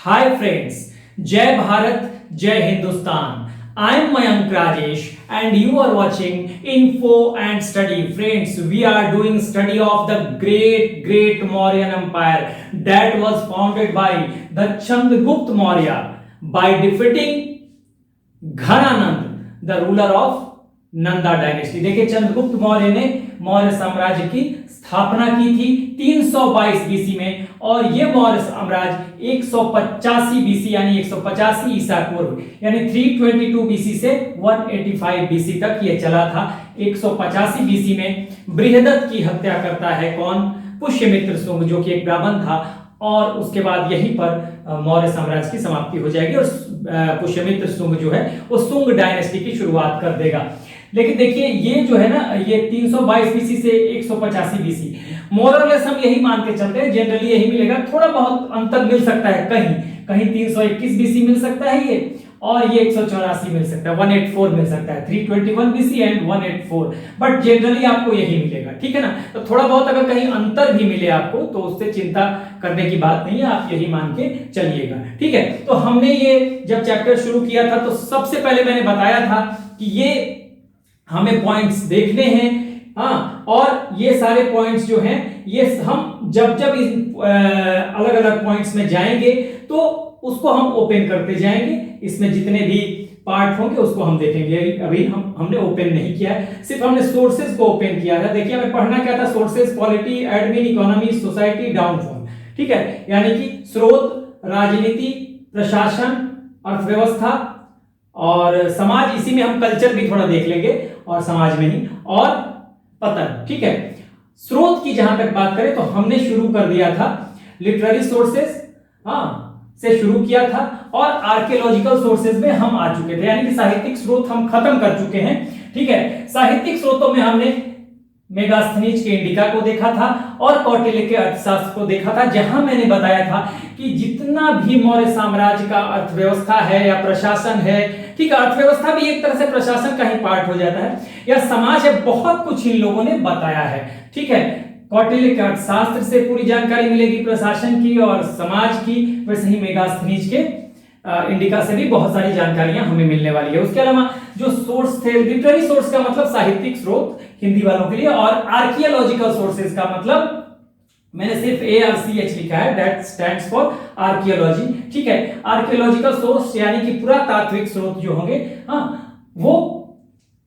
Hi friends, Jai Bharat, Jai Hindustan. I am Mayank Rajesh and you are watching Info and Study. Friends, we are doing study of the great Mauryan Empire that was founded by the Chandragupta Maurya by defeating Ghananand the ruler of Nanda dynasty. देखिए चंद्रगुप्त मौर्य ने मौर्य साम्राज्य की स्थापना की थी 322 BC में और ये मौर्य साम्राज्य 185 बीसी यानी 185 ईसा पूर्व यानी 322 बीसी से 185 बीसी तक ये चला था। 185 बीसी में बृहदत्त की हत्या करता है कौन? पुष्यमित्र शुंग, जो कि एक ब्राह्मण था, और उसके बाद यहीं पर मौर्य साम्राज्य की समाप्ति हो जाएगी और पुष्यमित्र शुंग जो है वो शुंग डायनेस्टी की शुरुआत कर देगा। लेकिन देखिए ये जो है ना, ये 322 बीसी से 185 बीसी मोरलेस हम यही मान के चलते हैं, जनरली यही मिलेगा। थोड़ा बहुत अंतर मिल सकता है, कहीं 321 बीसी मिल सकता है ये, और ये 184 मिल सकता है, 184 मिल सकता है, 321 बीसी एंड 184, बट जनरली आपको यही मिलेगा। ठीक है ना? तो थोड़ा बहुत अगर कहीं अंतर भी मिले आपको तो उससे चिंता करने की बात नहीं है, आप यही मान के चलिएगा। ठीक है, तो हमने ये जब चैप्टर शुरू किया था तो सबसे पहले मैंने बताया था कि ये हमें पॉइंट्स देखने हैं। हाँ, और ये सारे पॉइंट्स जो हैं ये हम जब इस अलग अलग पॉइंट्स में जाएंगे तो उसको हम ओपन करते जाएंगे। इसमें जितने भी पार्ट होंगे उसको हम देखेंगे। अभी हमने ओपन नहीं किया है, सिर्फ हमने सोर्सेज को ओपन किया था। देखिए हमें पढ़ना क्या था? Sources, polity, admin, economy, society, downfall. ठीक है, यानी कि स्रोत, राजनीति, प्रशासन, अर्थव्यवस्था और समाज। इसी में हम कल्चर भी थोड़ा देख लेंगे और समाज में ही, और पतन। ठीक है, स्रोत की जहां तक बात करें तो हमने शुरू कर दिया था लिटरेरी सोर्सेज से शुरू किया था और आर्कियोलॉजिकल सोर्सेज में हम आ चुके थे, यानी कि साहित्यिक स्रोत हम खत्म कर चुके हैं। ठीक है, साहित्यिक स्रोतों में हमने मेगास्थनीज के इंडिका को देखा था और कौटिल्य के अर्थशास्त्र को देखा था, जहां मैंने बताया था कि जितना भी मौर्य साम्राज्य का अर्थव्यवस्था है या प्रशासन है, ठीक है, अर्थव्यवस्था भी एक तरह से प्रशासन का ही पार्ट हो जाता है, या समाज है, बहुत कुछ इन लोगों ने बताया है। ठीक है, कौटिल्य के अर्थशास्त्र से पूरी जानकारी मिलेगी प्रशासन की और समाज की, वैसे ही मेगास्थनीज के इंडिका से भी बहुत सारी जानकारियां हमें मिलने वाली है। उसके अलावा जो सोर्स थे, लिटरेरी सोर्स का मतलब साहित्यिक स्रोत हिंदी वालों के लिए, और आर्कियोलॉजिकल सोर्सेज का मतलब मैंने सिर्फ ARCH लिखा है, दैट स्टैंड्स फॉर आर्कियोलॉजी। ठीक है, आर्कियोलॉजिकल सोर्स यानी कि पुरातात्विक स्रोत जो होंगे, वो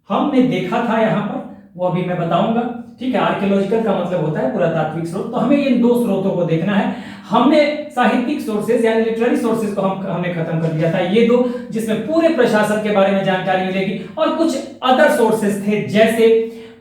हमने देखा था यहाँ पर, वो अभी मैं बताऊंगा। ठीक है, आर्कियोलॉजिकल का मतलब होता है पुरातात्विक स्रोत। तो हमें इन दो स्रोतों को देखना है। हमने साहित्यिक सोर्सेज यानी लिटरेरी सोर्सेज को हमने खत्म कर दिया था, ये दो, जिसमें पूरे प्रशासन के बारे में जानकारी मिलेगी, और कुछ अदर सोर्सेज थे जैसे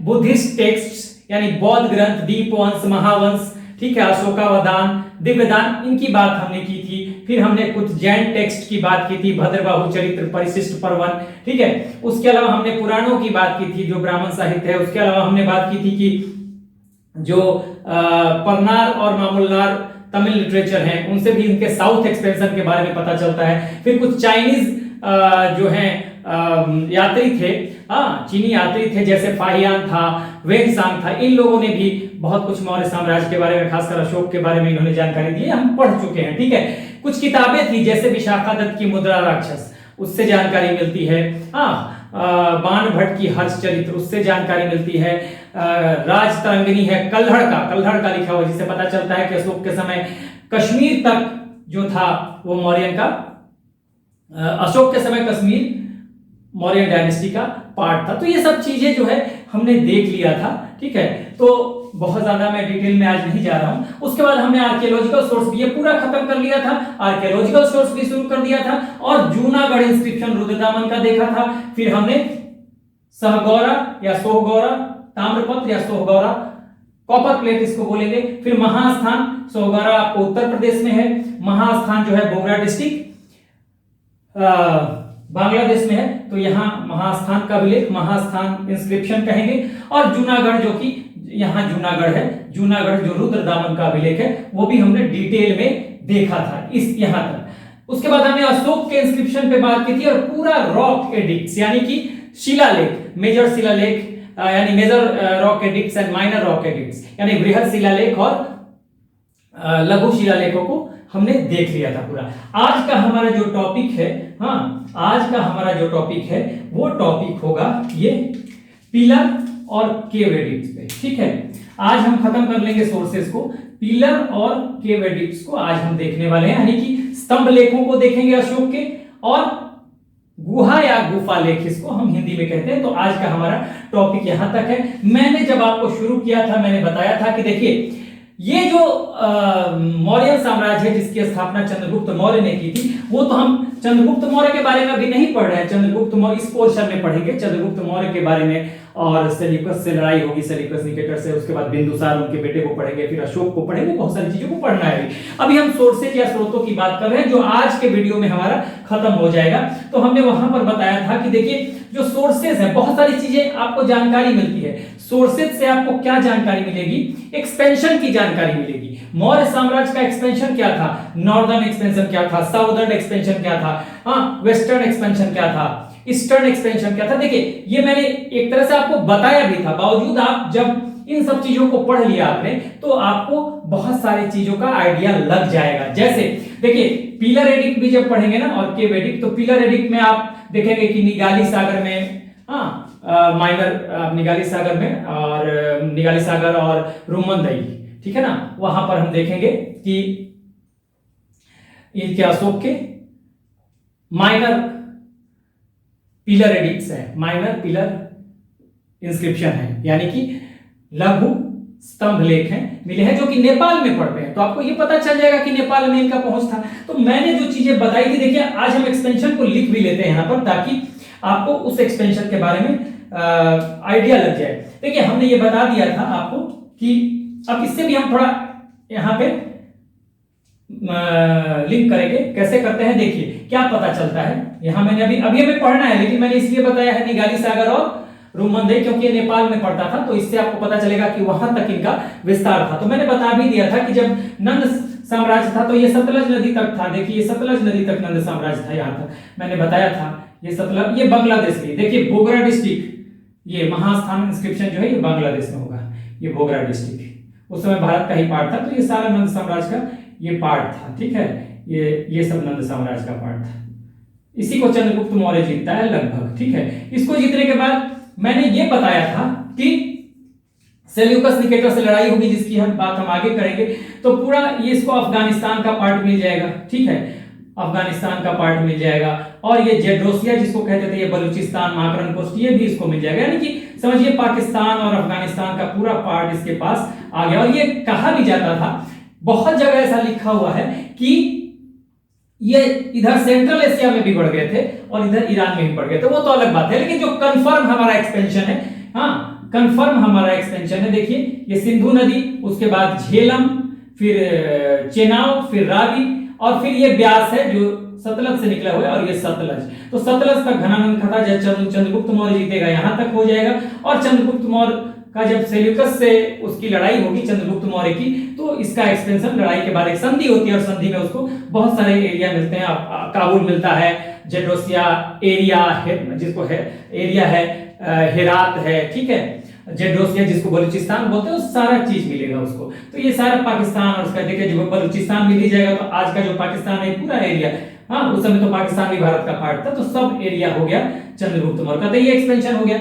बुद्धिस्ट टेक्स्ट यानी बौद्ध ग्रंथ, दीपवंश, महावंश, ठीक है, अशोकावदान, दिव्यदान, इनकी बात हमने की थी। फिर हमने कुछ जैन टेक्स्ट की बात की थी, भद्रबाहु चरित्र, परिशिष्ट पर्वन। ठीक है, उसके अलावा हमने पुराणों की बात की थी जो ब्राह्मण साहित्य है। उसके अलावा हमने बात की थी कि जो परनार और मामुल्लार तमिल लिटरेचर हैं उनसे भी इनके साउथ एक्सपेंशन के बारे में पता चलता है। फिर कुछ चाइनीज जो हैं यात्री थे, चीनी यात्री थे, जैसे फाहियान था, वेंगसांग था, इन लोगों ने भी बहुत कुछ मौर्य साम्राज्य के बारे में, खासकर अशोक के बारे में इन्होंने जानकारी दी है, हम पढ़ चुके हैं। ठीक है, कुछ किताबें थी जैसे विशाखादत्त की मुद्रा राक्षस, उससे जानकारी मिलती है। बाण भट्ट की हर्ष चरित्र, उससे जानकारी मिलती है। राजतरंगिनी है, कल्हड़ का लिखा हुआ, जिससे पता चलता है कि अशोक के समय कश्मीर तक जो था वो मौर्यन का, अशोक के समय कश्मीर मौर्यन डायनेस्टी का पार्ट था। तो ये सब चीजें जो है हमने देख लिया था। ठीक है, तो बहुत ज्यादा मैं डिटेल में आज नहीं जा रहा हूं। उसके बाद हमने आर्कियोलॉजिकल सोर्स भी ये पूरा खत्म कर लिया था, आर्कियोलॉजिकल सोर्स भी शुरू कर दिया था, और जूनागढ़ इंस्क्रिप्शन रुद्रदामन का देखा था। फिर हमने सहगौरा या सोहगौरा, ताम्रपत्र या सोहगौरा, कॉपर प्लेट इसको बोलेंगे। फिर महास्थान, सोहगौरा आपको उत्तर प्रदेश में है, महास्थान जो है बोगरा डिस्ट्रिक्ट बांग्लादेश में है, तो यहाँ महास्थान का विलेख, महास्थान इंस्क्रिप्शन कहेंगे। और जूनागढ़ जो कि यहाँ जूनागढ़ है, जूनागढ़ जो रुद्रदामन का अभिलेख है, वो भी हमने डिटेल में देखा था इस यहाँ तक। उसके बाद हमने अशोक के इंस्क्रिप्शन पे बात की थी, और पूरा रॉक एडिक्ट्स यानी कि शिलालेख, मेजर शिलालेख यानी major rock edicts and minor rock edicts, यानी बृहद शिलालेख और लघु शिलालेखों को हमने देख लिया था पूरा। आज का हमारा जो टॉपिक है, हाँ, आज का हमारा जो टॉपिक है वो टॉपिक होगा ये पिलर और केव एडिक्ट्स पे, ठीक है। आज हम खत्म कर लेंगे सोर्सेस को, पिलर और केव एडिक्ट्स को आज हम देखने वाले हैं, यानी कि स्तंभ लेखों को देखेंगे अशोक के, और गुहा या गुफा लेख इसको हम हिंदी में कहते हैं। तो आज का हमारा टॉपिक यहां तक है। मैंने जब आपको शुरू किया था मैंने बताया था कि देखिए ये जो मौर्य साम्राज्य है जिसकी स्थापना चंद्रगुप्त मौर्य ने की थी, वो तो हम चंद्रगुप्त मौर्य के बारे में अभी नहीं पढ़ रहे हैं। चंद्रगुप्त मौर्य इस पोर्शन में पढ़ेंगे चंद्रगुप्त मौर्य के बारे में, और सेल्यूकस से लड़ाई होगी, सेल्यूकस निकेटर से, उसके बाद बिंदुसार उनके बेटे को पढ़ेंगे, फिर अशोक को पढ़ेंगे, बहुत सारी चीजों को पढ़ना है। अभी हम सोर्सेज या स्रोतों की बात कर रहे हैं जो आज के वीडियो में हमारा खत्म हो जाएगा। तो हमने वहां पर बताया था कि देखिए जो सोर्सेज है, बहुत सारी चीजें आपको जानकारी मिलती है। सोर्सेज से आपको क्या जानकारी मिलेगी? एक्सपेंशन की जानकारी मिलेगी। मौर्य साम्राज्य का एक्सपेंशन क्या था, नॉर्दर्न एक्सपेंशन क्या था, साउदर्न एक्सपेंशन क्या था, हाँ, वेस्टर्न एक्सपेंशन क्या था, ईस्टर्न एक्सपेंशन क्या था। देखिए ये मैंने एक तरह से आपको बताया भी था, बावजूद आप जब इन सब चीजों को पढ़ लिया आपने तो आपको बहुत सारी चीजों का आइडिया लग जाएगा। जैसे देखिए पिलर एडिक्ट भी जब पढ़ेंगे ना और केव एडिक्ट, तो पिलर एडिक्ट में आप देखेंगे कि निगाली सागर में, हाँ, माइनर निगाली सागर में, और निगाली सागर और रुमनदई, ठीक है ना, वहां पर हम देखेंगे कि ये क्या अशोक के माइनर पिलर एडिक्ट्स है, माइनर पिलर इंस्क्रिप्शन है, यानी कि लघु स्तंभ लेख हैं मिले हैं जो कि नेपाल में पड़ते हैं। तो आपको ये पता चल जाएगा कि नेपाल में इनका पहुंच था। तो मैंने जो चीजें बताई थी, देखिए आज हम एक्सपेंशन को लिख भी लेते हैं यहां पर, ताकि आपको उस एक्सपेंशन के बारे में आइडिया लग जाए। देखिए हमने ये बता दिया था आपको कि अब इससे भी हम थोड़ा यहां पे लिंक करेंगे। कैसे करते हैं देखिए क्या पता चलता है। यहां मैंने अभी हमें पढ़ना है, लेकिन मैंने इसलिए बताया है निगाली सागर और रुमनदई क्योंकि ये नेपाल में पड़ता था, तो इससे आपको पता चलेगा कि वहां तक इनका विस्तार था। तो मैंने बता भी दिया था कि जब नंद साम्राज्य था तो ये सतलज नदी तक था। देखिए ये सतलज नदी तक नंद साम्राज्य था, यहां तक मैंने बताया था। ये सतलज, ये बांग्लादेश की, देखिए बोगरा डिस्ट्रिक्ट, ये महास्थान इंस्क्रिप्शन जो है ये बांग्लादेश में होगा, ये बोगरा डिस्ट्रिक्ट उस समय भारत का ही पार्ट था। तो ये सारा नंद साम्राज्य का ये पार्ट था, ठीक है, ये सब नंद साम्राज्य का पार्ट था। इसी को चंद्रगुप्त मौर्य जीतता है लगभग, ठीक है। इसको जीतने के बाद मैंने ये बताया था कि सेल्यूकस निकेटर से लड़ाई होगी, जिसकी हम बात हम आगे करेंगे। तो पूरा ये इसको अफगानिस्तान का पार्ट मिल जाएगा, ठीक है, अफगानिस्तान का पार्ट मिल जाएगा। और ये जेड्रोसिया जिसको कहते थे, ये बलूचिस्तान, माकरन पोस्ट, ये भी इसको मिल जाएगा। यानी कि समझिए पाकिस्तान और अफगानिस्तान का पूरा पार्ट इसके पास आ गया। और ये कहा भी जाता था, बहुत जगह ऐसा लिखा हुआ है कि ये इधर सेंट्रल एशिया में भी बढ़ गए थे और इधर ईरान में भी बढ़ गए थे, वो तो अलग बात है। लेकिन जो कंफर्म हमारा एक्सपेंशन है, हाँ, कंफर्म हमारा एक्सपेंशन है, देखिए ये सिंधु नदी, उसके बाद झेलम, फिर चेनाब, फिर रावी, और फिर ये ब्यास है जो सतलज से निकला हुआ है, और ये सतलज। तो सतलज तक घनानंद खता चंद्रगुप्त मौर्य जीतेगा, यहां तक हो जाएगा। और चंद्रगुप्त मौर्य का जब सेल्यूकस से उसकी लड़ाई होगी चंद्रगुप्त मौर्य की, तो इसका एक्सपेंशन, लड़ाई के बाद एक संधि होती है और संधि में उसको बहुत सारे एरिया मिलते हैं। काबुल मिलता है, जेड्रोसिया एरिया है जिसको है एरिया है, हेरात है, ठीक है, जेड्रोसिया जिसको बलूचिस्तान बोलते हैं, सारा चीज मिलेगा उसको। तो ये सारा पाकिस्तान, और उसका देखिए जब बलूचिस्तान मिल ही जाएगा तो आज का जो पाकिस्तान है पूरा एरिया, हाँ, उस समय तो पाकिस्तान भी भारत का पार्ट था, तो सब एरिया हो गया चंद्रगुप्त मौर्य का। तो ये एक्सपेंशन हो गया।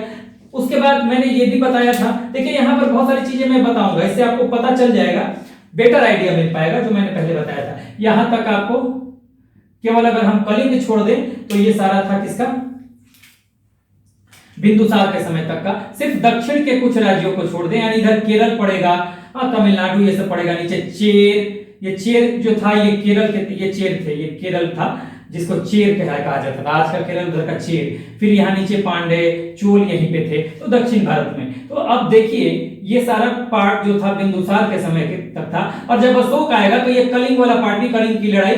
उसके बाद मैंने ये भी बताया था, देखिए यहां पर बहुत सारी चीजें मैं बताऊंगा, इससे आपको पता चल जाएगा, बेटर आइडिया मिल पाएगा, जो मैंने पहले बताया था। यहां तक आपको केवल अगर हम कलिंग छोड़ दें तो ये सारा था किसका, बिंदुसार के समय तक का। सिर्फ दक्षिण के कुछ राज्यों को छोड़ दें, यानी इधर केरल पड़ेगा, तमिलनाडु ये सब पड़ेगा, नीचे चेर, ये चेर जो था ये केरल के, ये चेर थे, ये केरल था जिसको चेर कहा जाता था, आज का केरल उधर का चेर। फिर यहाँ नीचे पांडे, चोल यहीं पे थे, तो दक्षिण भारत में। तो अब देखिए ये सारा पार्ट जो था बिंदुसार के समय तक था, और जब अशोक आएगा तो ये कलिंग वाला पार्ट भी, कलिंग की लड़ाई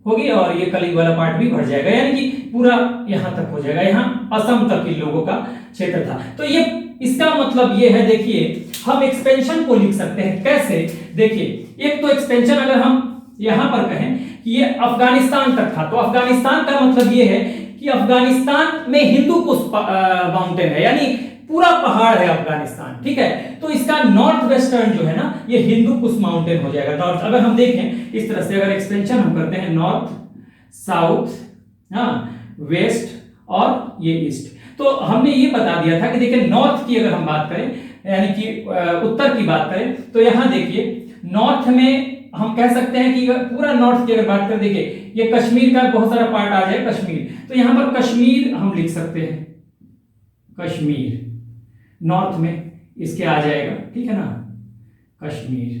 होगी और ये कलिंग वाला पार्ट भी बढ़ जाएगा, यानी कि पूरा यहां तक हो जाएगा। यहाँ असम तक इन लोगों का क्षेत्र था। तो ये इसका मतलब ये है, देखिए हम एक्सपेंशन को लिख सकते हैं कैसे, देखिए एक तो एक्सपेंशन अगर हम यहां पर कहें कि ये अफगानिस्तान तक था, तो अफगानिस्तान का मतलब ये है कि अफगानिस्तान में हिंदू कुश माउंटेन है, यानी पूरा पहाड़ है अफगानिस्तान, ठीक है। तो इसका नॉर्थ वेस्टर्न जो है ना, ये हिंदू कुश माउंटेन हो जाएगा। नॉर्थ, अगर हम देखें इस तरह से, अगर एक्सटेंशन हम करते हैं नॉर्थ, साउथ, हाँ, वेस्ट और ये ईस्ट, तो हमने ये बता दिया था कि देखिए नॉर्थ की अगर हम बात करें, यानी कि उत्तर की बात करें, तो यहां देखिए नॉर्थ में हम कह सकते हैं कि पूरा नॉर्थ की अगर बात करें, देखिए ये कश्मीर का बहुत सारा पार्ट आ जाए कश्मीर, तो यहां पर कश्मीर हम लिख सकते हैं, कश्मीर नॉर्थ में इसके आ जाएगा, ठीक है ना, कश्मीर,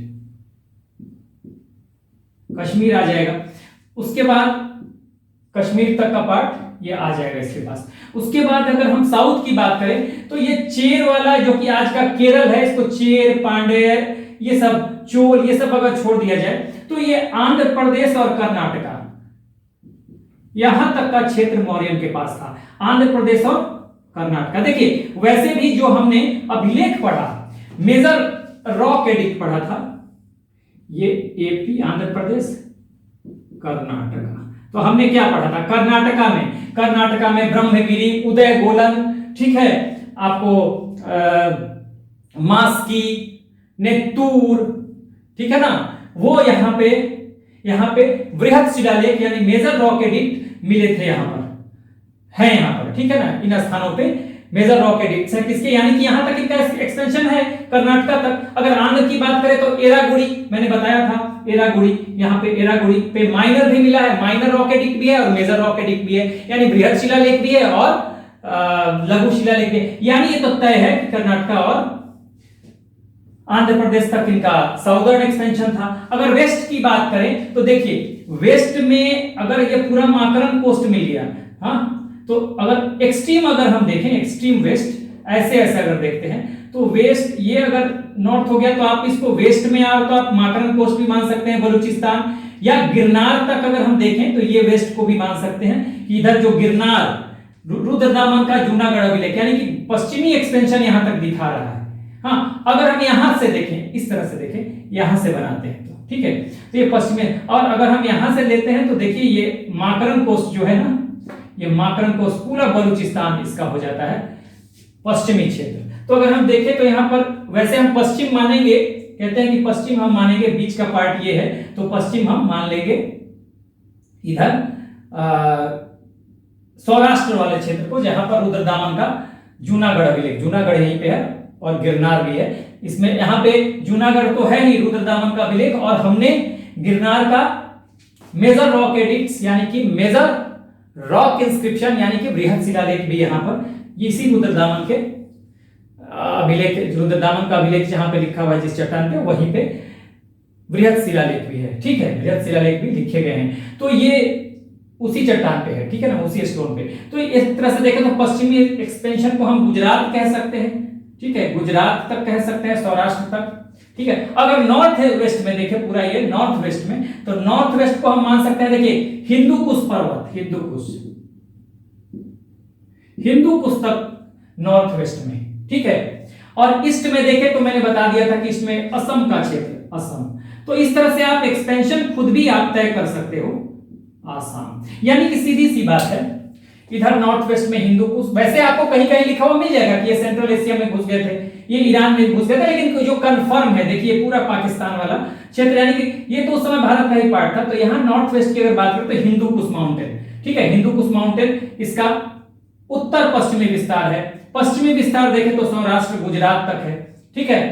कश्मीर आ जाएगा। उसके बाद कश्मीर तक का पार्ट ये आ जाएगा इसके पास। उसके बाद अगर हम साउथ की बात करें तो ये चेर वाला जो कि आज का केरल है, इसको चेर, पांड्य, ये सब, चोल, ये सब अगर छोड़ दिया जाए तो ये आंध्र प्रदेश और कर्नाटका, यहां तक का क्षेत्र मौर्यन के पास था, आंध्र प्रदेश और कर्नाटका। देखिए वैसे भी जो हमने अभिलेख पढ़ा, मेजर रॉक एडिक्ट पढ़ा था, ये एपी, आंध्र प्रदेश, कर्नाटका, तो हमने क्या पढ़ा था, कर्नाटका में ब्रह्मगिरी, उदय गोलन, ठीक है, आपको मास्की, नेत्तूर, ठीक है ना, वो यहां पे बृहद शिलालेख यानी मेजर रॉक एडिक्ट मिले थे, यहां पर है, यहां पर, ठीक है ना, इन स्थानों पे मेजर रॉक एडिक्ट्स है किसके, यानी कि यहां तक इनका एक्सटेंशन है कर्नाटका तक। अगर आंध्र की बात करें तो एरागुड़ी, मैंने बताया था एरागुड़ी, यहां पे एरागुड़ी पे माइनर भी मिला है, माइनर रॉक एडिक्ट भी है और मेजर रॉक एडिक्ट भी है, यानी बृहद शिलालेख भी है और लघु शिलालेख भी है। यानी ये तो तय है कि कर्नाटका और आंध्र प्रदेश तक इनका साउदर्न एक्सपेंशन था। अगर वेस्ट की बात करें तो देखिए वेस्ट में अगर ये पूरा माकरन कोस्ट मिल गया, हाँ, तो अगर एक्सट्रीम अगर हम देखें, एक्सट्रीम वेस्ट, ऐसे अगर देखते हैं तो वेस्ट ये अगर नॉर्थ हो गया तो आप इसको वेस्ट में आओ तो आप माकरन कोस्ट भी मान सकते हैं, बलूचिस्तान, या गिरनार तक अगर हम देखें तो ये वेस्ट को भी मान सकते हैं कि इधर जो गिरनार, रुद्रदामन का जूनागढ़ अभिलेख, यानी कि पश्चिमी एक्सपेंशन यहां तक दिखा रहा है। हाँ, अगर हम यहां से देखें, इस तरह से देखें, यहां से बनाते हैं तो ठीक है, तो ये पश्चिमी, और अगर हम यहां से लेते हैं तो देखिए ये माकरन कोस्ट जो है ना, ये माकरन कोस्ट पूरा बलूचिस्तान इसका हो जाता है पश्चिमी क्षेत्र। तो अगर हम देखें तो यहां पर वैसे हम पश्चिम मानेंगे, कहते हैं कि पश्चिम हम मानेंगे, बीच का पार्ट ये है, तो पश्चिम हम मान लेंगे इधर सौराष्ट्र वाले क्षेत्र को, जहां पर रुद्रदामन का जूनागढ़ अभिलेख, जूनागढ़ यहीं पे है और गिरनार भी है इसमें, यहां पे जूनागढ़ तो है ही रुद्रदामन का अभिलेख, और हमने गिरनार का मेजर रॉक एडिक्ट्स यानी कि मेजर रॉक इंस्क्रिप्शन यानी कि बृहद शिलालेख भी यहां पर इसी रुद्रदामन के अभिलेख, रुद्रदामन का अभिलेख जहां पे लिखा हुआ है जिस चट्टान पे, वहीं पे बृहद शिलालेख भी है, ठीक है, बृहद शिलालेख भी लिखे गए हैं, तो ये उसी चट्टान पे है, ठीक है ना, उसी स्टोन पे। तो इस तरह से देखें तो पश्चिमी एक्सपेंशन को हम गुजरात कह सकते हैं, ठीक है, गुजरात तक कह सकते हैं, सौराष्ट्र तक, ठीक है। अगर नॉर्थ वेस्ट में देखें, पूरा ये नॉर्थ वेस्ट में, तो नॉर्थ वेस्ट को हम मान सकते हैं, देखिए हिंदू कुश पर्वत, हिंदू कुश तक नॉर्थ वेस्ट में, ठीक है। और ईस्ट में देखें तो मैंने बता दिया था कि इसमें असम का क्षेत्र, असम, तो इस तरह से आप एक्सपेंशन खुद भी आप तय कर सकते हो, आसाम, यानी कि सीधी सी बात है, इधर नॉर्थ वेस्ट में हिंदू कुश, वैसे आपको कहीं कहीं लिखा हुआ मिल जाएगा कि ये सेंट्रल एशिया में घुस गए थे, ये ईरान में घुस गए थे, लेकिन जो कंफर्म है देखिए पूरा पाकिस्तान वाला क्षेत्र, यानी कि ये तो उस समय भारत का ही पार्ट था। तो यहाँ नॉर्थ वेस्ट की अगर बात करें तो हिंदू कुश माउंटेन, ठीक है, हिंदू कुश माउंटेन इसका उत्तर पश्चिमी विस्तार है, पश्चिमी विस्तार देखें तो सौराष्ट्र गुजरात तक है, ठीक है,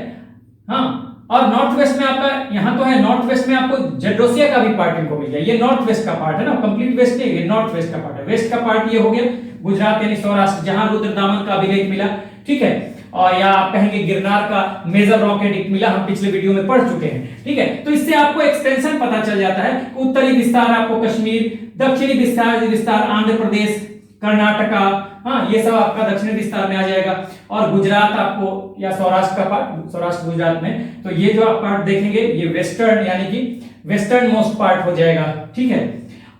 हाँ। और नॉर्थ वेस्ट में आपका यहां तो है, नॉर्थ वेस्ट में आपको जेड्रोसिया का भी पार्ट इनको मिल जाए, ये नॉर्थ वेस्ट का पार्ट है ना, कंप्लीट वेस्ट नहीं, ये नॉर्थ वेस्ट का पार्ट है। वेस्ट का पार्ट ये हो गया गुजरात यानी सौराष्ट्र, जहां रुद्रदामन का अभिलेख मिला, ठीक है, और या आप कहेंगे गिरनार का मेजर रॉक एडिक्ट मिला, हम पिछले वीडियो में पढ़ चुके हैं, ठीक है। तो इससे आपको एक्सटेंशन पता चल जाता है, उत्तरी विस्तार आपको कश्मीर, दक्षिणी विस्तार आंध्र प्रदेश, कर्नाटका, हाँ, ये सब आपका दक्षिणी विस्तार में आ जाएगा, और गुजरात आपको या सौराष्ट्र का पार्ट, सौराष्ट्र गुजरात में, तो ये जो आप पार्ट देखेंगे ये वेस्टर्न यानी कि वेस्टर्न मोस्ट पार्ट हो जाएगा, ठीक है।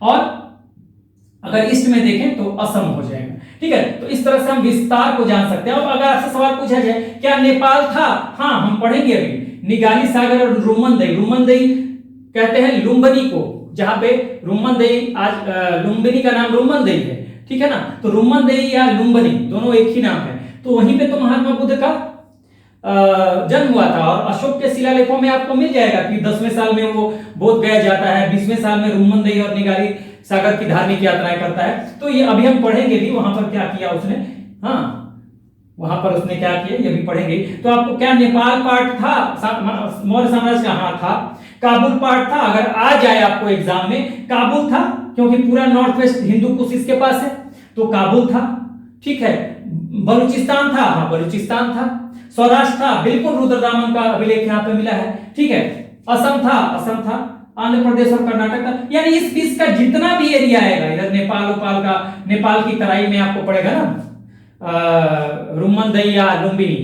और अगर ईस्ट में देखें तो असम हो जाएगा, ठीक है। तो इस तरह से हम विस्तार को जान सकते हैं। अब अगर आपसे सवाल पूछा जाए क्या नेपाल था, हाँ हम पढ़ेंगे अभी, निगाली सागर और रुमनदेही, रुमनदेही कहते हैं लुम्बिनी को, जहां पे रुमनदेही, आज लुम्बिनी का नाम रुमनदेही है, ठीक है ना, तो रुमनदेही या लुम्बिनी दोनों एक ही नाम है। तो तो वहीं पे तो महात्मा बुद्ध का जन्म हुआ था। और अशोक के शिलालेखों में आपको मिल जाएगा कि 10वें साल में वो बोध गया जाता है, 20वें साल में रुम्मनदेही और निगाली सागर की धार्मिक यात्राएं करता है। तो ये अभी हम पढ़ेंगे भी वहां पर क्या किया उसने। हाँ, वहां पर उसने क्या किया ये भी पढ़ेंगे। तो आपको क्या नेपाल पार्ट था, मौर्य साम्राज्य कहां था, काबुल पार्ट था। अगर आ जाए आपको एग्जाम में, काबुल था क्योंकि पूरा नॉर्थ वेस्ट हिंदू कुश इसके पास है, तो काबुल था। ठीक है, बलूचिस्तान था, हाँ बलूचिस्तान था। सौराष्ट्र था, बिल्कुल रुद्रदामन का अभिलेख यहाँ पे मिला है। ठीक है, असम था, असम था। आंध्र प्रदेश और कर्नाटक का, यानी इस बीच का जितना भी एरिया आएगा, इधर नेपाल उपाल का, नेपाल की तराई में आपको पड़ेगा ना रुम्मनदेही या लुम्बिनी,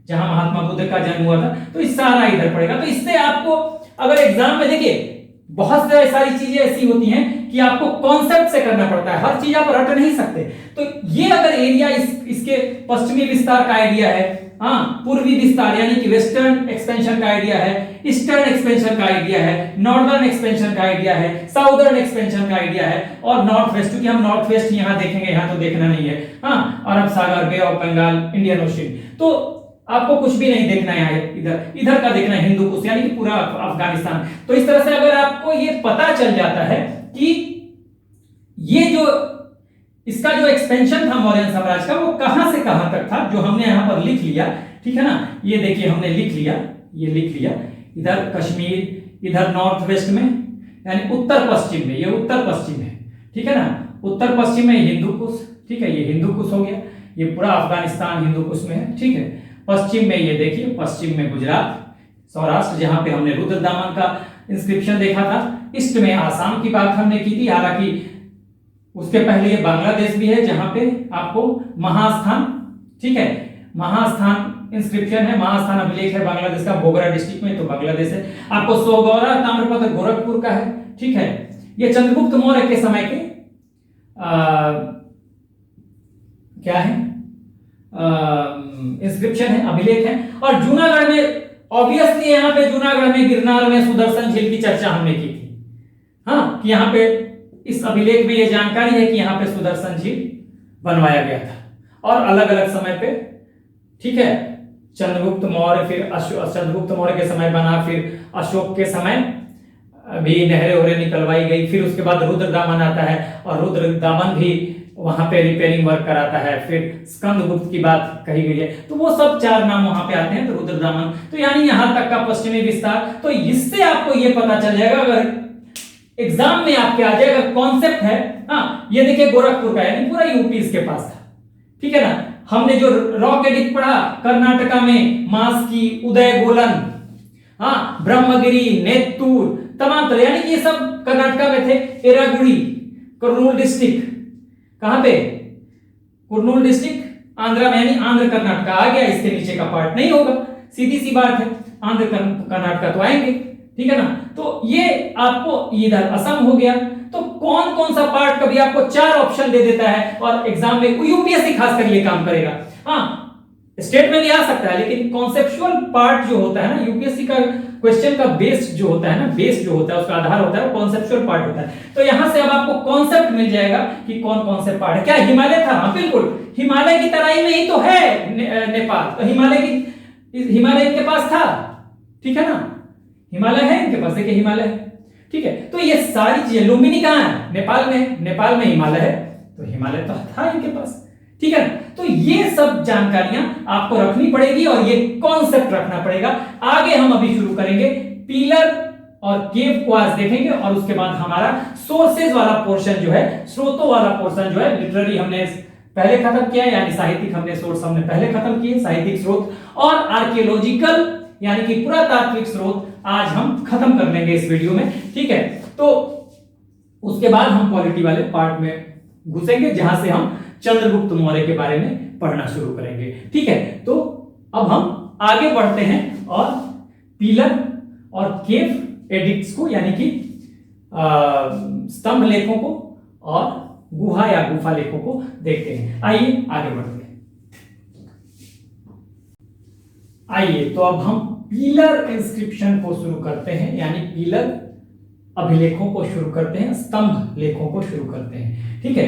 जहां महात्मा बुद्ध का जन्म हुआ था, तो इस सारा इधर पड़ेगा। तो इससे आपको अगर एग्जाम में देखिए बहुत सारी चीजें ऐसी होती हैं कि आपको कॉन्सेप्ट से करना पड़ता है, हर चीज आप रट नहीं सकते। तो ये अगर एरिया इसके पश्चिमी विस्तार का आइडिया है, हाँ पूर्वी विस्तार यानी कि वेस्टर्न एक्सपेंशन का आइडिया है, ईस्टर्न एक्सपेंशन का आइडिया है, नॉर्दर्न एक्सपेंशन का आइडिया है, साउदर्न एक्सपेंशन का आइडिया है, और नॉर्थ वेस्ट, क्योंकि हम नॉर्थ वेस्ट यहां देखेंगे, यहां तो देखना नहीं है। हाँ, अरब सागर, बे ऑफ बंगाल, इंडियन ओशन, तो आपको कुछ भी नहीं देखना है, इधर इधर का देखना है, हिंदू कुश यानी कि पूरा अफगानिस्तान। तो इस तरह से अगर आपको ये पता चल जाता है कि ये जो इसका जो एक्सपेंशन था मौर्य साम्राज्य का, वो कहां से कहां तक था, जो हमने यहां पर लिख लिया। ठीक है ना, ये देखिए हमने लिख लिया, ये लिख लिया, इधर कश्मीर, इधर नॉर्थ वेस्ट में यानी उत्तर पश्चिम में, ये उत्तर पश्चिम है। ठीक है ना, उत्तर पश्चिम में हिंदू कुश, ठीक है, ये हिंदू कुश हो गया, ये पूरा अफगानिस्तान हिंदू कुश में है। ठीक है, पश्चिम में ये देखिए, पश्चिम में गुजरात, सौराष्ट्र जहां पे हमने रुद्रदामन का इंस्क्रिप्शन देखा था, ईस्ट में आसाम की बात हमने की थी, हालांकि उसके पहले ये बांग्लादेश भी है जहां पे आपको महास्थान, ठीक है, महास्थान इंस्क्रिप्शन है, महास्थान अभिलेख है बांग्लादेश का, बोगरा डिस्ट्रिक्ट में, तो बांग्लादेश है। आपको सोगौरा ताम्रपत्र गोरखपुर का है। ठीक है, ये चंद्रगुप्त मौर्य के समय के क्या है इंस्क्रिप्शन है, अभिलेख है। और जूनागढ़ में ऑब्वियसली, यहां पे जूनागढ़ में गिरनार में सुदर्शन झील की चर्चा हमने की थी। हाँ, कि यहां पे इस अभिलेख में ये जानकारी है कि यहां पे सुदर्शन झील बनवाया गया था और अलग अलग समय पे। ठीक है, चंद्रगुप्त मौर्य, फिर चंद्रगुप्त मौर्य के समय बना, फिर अशोक के समय भी नहरें वहरें निकलवाई गई, फिर उसके बाद रुद्रदामन आता है और रुद्रदामन भी वहां पे रिपेयरिंग वर्क कराता है, फिर स्कंदगुप्त की बात कही गई है, तो वो सब चार नाम वहां पे आते हैं, तो रुद्रदामन, तो यानी यहां तक का पश्चिमी विस्तार। तो इससे आपको ये पता चल जाएगा, अगर एग्जाम में आपके आ जाएगा कॉन्सेप्ट है। हाँ, ये देखिए गोरखपुर का, यानी पूरा यूपी इसके पास था। ठीक है ना, हमने जो रॉक एडिक्ट पढ़ा कर्नाटका में, मास की, उदय गोलन, हाँ ब्रह्मगिरी, नेत्तूर, तमाम तरह, यानी कि ये सब कर्नाटका में थे। एरागुड़ी, कुर्नूल डिस्ट्रिक्ट, कहां पे, कुर्नूल डिस्ट्रिक्ट आंध्र में, यानी आंध्र कर्नाटका आ गया, इसके नीचे का पार्ट नहीं होगा, सीधी सी बात है, आंध्र कर्नाटका तो आएंगे। ठीक है ना, तो ये आपको इधर असम हो गया। तो कौन कौन सा पार्ट, कभी आपको 4 ऑप्शन दे देता है और एग्जाम में यूपीएससी खासकर ये काम करेगा। हाँ, स्टेट में भी आ सकता है, लेकिन कॉन्सेप्चुअल पार्ट जो होता है ना, यूपीएससी का क्वेश्चन का बेस जो होता है ना, बेस जो होता है उसका आधार होता है, वो कॉन्सेप्चुअल पार्ट होता है। तो यहां से अब आपको कॉन्सेप्ट मिल जाएगा कि कौन कौन से पार्ट है। क्या हिमालय था? हाँ बिल्कुल, हिमालय की तराई में ही तो है नेपाल, तो हिमालय इनके पास था। ठीक है ना, हिमालय है इनके पास, देखिए हिमालय है। ठीक है, तो ये सारी चीजें, लुम्बिनी कहां है? नेपाल में, नेपाल में हिमालय है, तो हिमालय तो था इनके पास। ठीक है, तो ये सब जानकारियां आपको रखनी पड़ेगी और ये कॉन्सेप्ट रखना पड़ेगा। आगे हम अभी शुरू करेंगे पिलर और केव को आज देखेंगे, और उसके बाद हमारा सोर्सेज वाला पोर्शन जो है, स्रोतों वाला पोर्शन जो है, लिटरेरी हमने पहले खत्म किया, यानी साहित्यिक हमने सोर्स हमने पहले खत्म किए, साहित्यिक स्रोत, और आर्कियोलॉजिकल यानी कि पुरातात्विक स्रोत आज हम खत्म कर लेंगे इस वीडियो में। ठीक है, तो उसके बाद हम पॉलिटी वाले पार्ट में घुसेंगे, जहां से हम चंद्रगुप्त मौर्य के बारे में पढ़ना शुरू करेंगे। ठीक है, तो अब हम आगे बढ़ते हैं और पिलर और केव एडिक्ट्स को, यानी कि स्तंभ लेखों को और गुहा या गुफा लेखों को देखते हैं। आइए आगे बढ़ते हैं। आइए, तो अब हम पिलर इंस्क्रिप्शन को शुरू करते हैं, यानी पिलर अभिलेखों को शुरू करते हैं, स्तंभ लेखों को शुरू करते हैं। ठीक है,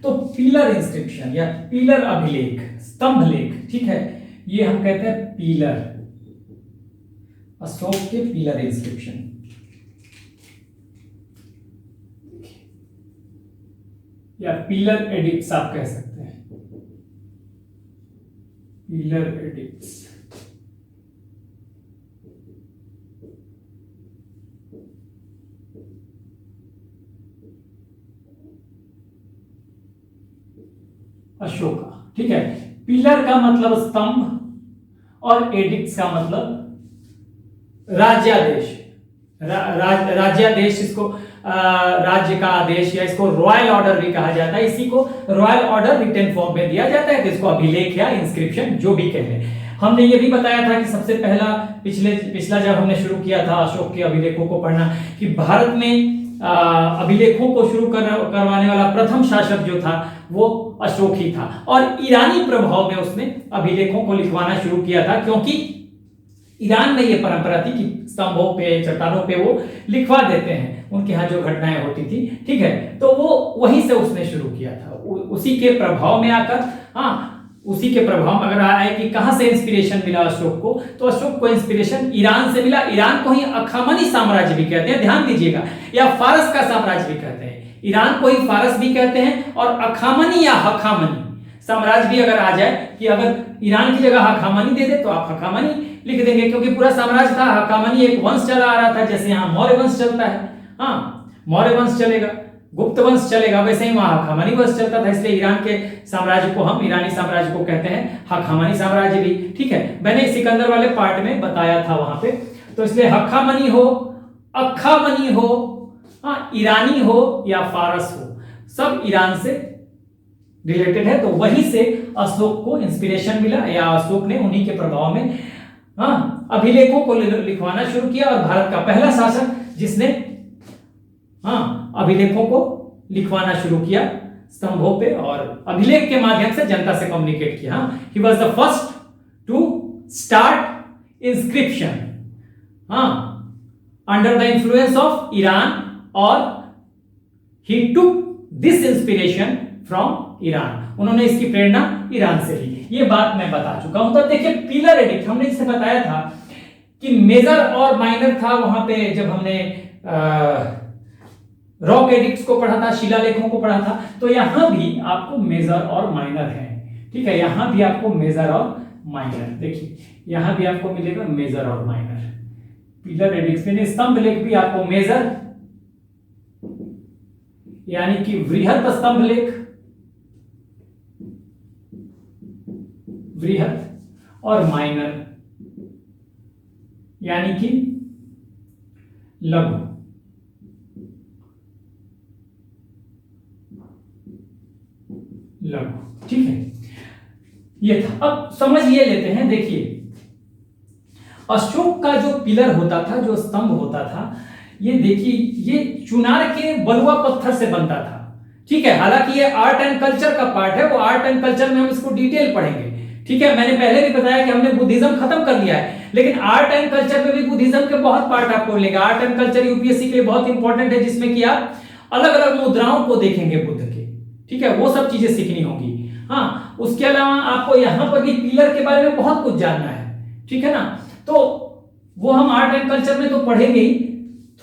तो पिलर इंस्क्रिप्शन या पिलर अभिलेख, स्तंभ लेख, ठीक है, ये हम कहते हैं पिलर, अशोक के पिलर इंस्क्रिप्शन, या पिलर एडिक्ट्स आप कह सकते हैं, पिलर एडिक्ट्स। अशोका, ठीक है। पिलर का मतलब स्तंभ और एडिक्ट्स का मतलब राज्यादेश, राज्यादेश, इसको राज्य का आदेश या इसको रॉयल ऑर्डर भी कहा जाता है। इसी को रॉयल ऑर्डर रिटन फॉर्म में दिया जाता है, तो इसको अभिलेख या इंस्क्रिप्शन जो भी कहते हैं। हमने ये भी बताया था कि सबसे पहला पिछला जब हमने शुरू किया था अशोक के अभिलेखों को पढ़ना, कि भारत में अभिलेखों को शुरू करवाने वाला प्रथम शासक जो था वो अशोक ही था, और ईरानी प्रभाव में उसने अभिलेखों को लिखवाना शुरू किया था, क्योंकि ईरान में ये परंपरा थी कि स्तंभों पे, चट्टानों पे वो लिखवा देते हैं उनके यहाँ जो घटनाएं होती थी, ठीक है। तो वो वहीं से उसने शुरू किया था, उसी के प्रभाव में आकर, हाँ, उसी के प्रभाव में अगर आए कि कहां से इंस्पिरेशन मिला अशोक को, तो अशोक को इंस्पिरेशन ईरान से मिला। ईरान को ही अखामनी साम्राज्य भी कहते हैं, ध्यान दीजिएगा, या फारस का साम्राज्य भी कहते हैं। ईरान को ही फारस भी कहते हैं, और अखामनी या हखामनी साम्राज्य भी अगर आ जाए, कि अगर ईरान की जगह हखामनी दे दे तो आप हखामनी लिख देंगे, क्योंकि पूरा साम्राज्य था। हखामनी एक वंश चला आ रहा था, जैसे यहाँ मौर्य वंश चलता है, हाँ, मौर्य वंश चलेगा, गुप्त वंश चलेगा, वैसे ही वहां हखामनी वंश चलता था। इसलिए ईरान के साम्राज्य को हम ईरानी साम्राज्य को कहते हैं हखामनी साम्राज्य भी, ठीक है। मैंने सिकंदर वाले पार्ट में बताया था वहां पे, तो इसलिए हखामनी हो, अखामनी हो, हाँ, ईरानी हो या फारस हो, सब ईरान से रिलेटेड है। तो वहीं से अशोक को इंस्पिरेशन मिला, या अशोक ने उन्हीं के प्रभाव में, हाँ, अभिलेखों को लिखवाना शुरू किया, और भारत का पहला शासक जिसने, हाँ, अभिलेखों को लिखवाना शुरू किया स्तंभों पे, और अभिलेख के माध्यम से जनता से कम्युनिकेट किया। He was the first to start inscription, हाँ, under the influence of Iran, और he took this inspiration from Iran, उन्होंने इसकी प्रेरणा ईरान से ली। ये बात मैं बता चुका हूं। तो देखिए पिलर एडिक्ट, हमने इससे बताया था कि मेजर और माइनर था वहां पे, जब हमने रॉक एडिक्ट्स को पढ़ा था, शिलालेखों को पढ़ा था। तो यहां भी आपको मेजर और माइनर है, ठीक है, यहां भी आपको मेजर और माइनर, देखिए यहां भी आपको मिलेगा मेजर और माइनर। पिलर एडिक्ट्स में स्तंभ लेख भी आपको मेजर यानी कि वृहत स्तंभ लेख, वृहत, और माइनर यानी कि लघु, लघु, ठीक है। ये था। अब समझ ये लेते हैं, देखिए अशोक का जो पिलर होता था, जो स्तंभ होता था, ये देखिए ये चुनार के बलुआ पत्थर से बनता था, ठीक है। हालांकि ये आर्ट एंड कल्चर का पार्ट है, वो आर्ट एंड कल्चर में हम इसको डिटेल पढ़ेंगे, ठीक है। मैंने पहले भी बताया कि हमने बुद्धिज्म खत्म कर लिया है, लेकिन आर्ट एंड कल्चर में भी बुद्धिज्म के बहुत पार्ट आपको मिलेगा। आर्ट एंड कल्चर यूपीएससी के लिए बहुत इंपॉर्टेंट है, जिसमें कि आप अलग अलग मुद्राओं को देखेंगे बुद्ध के, ठीक है, वो सब चीजें सीखनी होगी। हाँ, उसके अलावा आपको यहाँ पर भी पिलर के बारे में बहुत कुछ जानना है, ठीक है ना। तो वो हम आर्ट एंड कल्चर में तो पढ़ेंगे ही,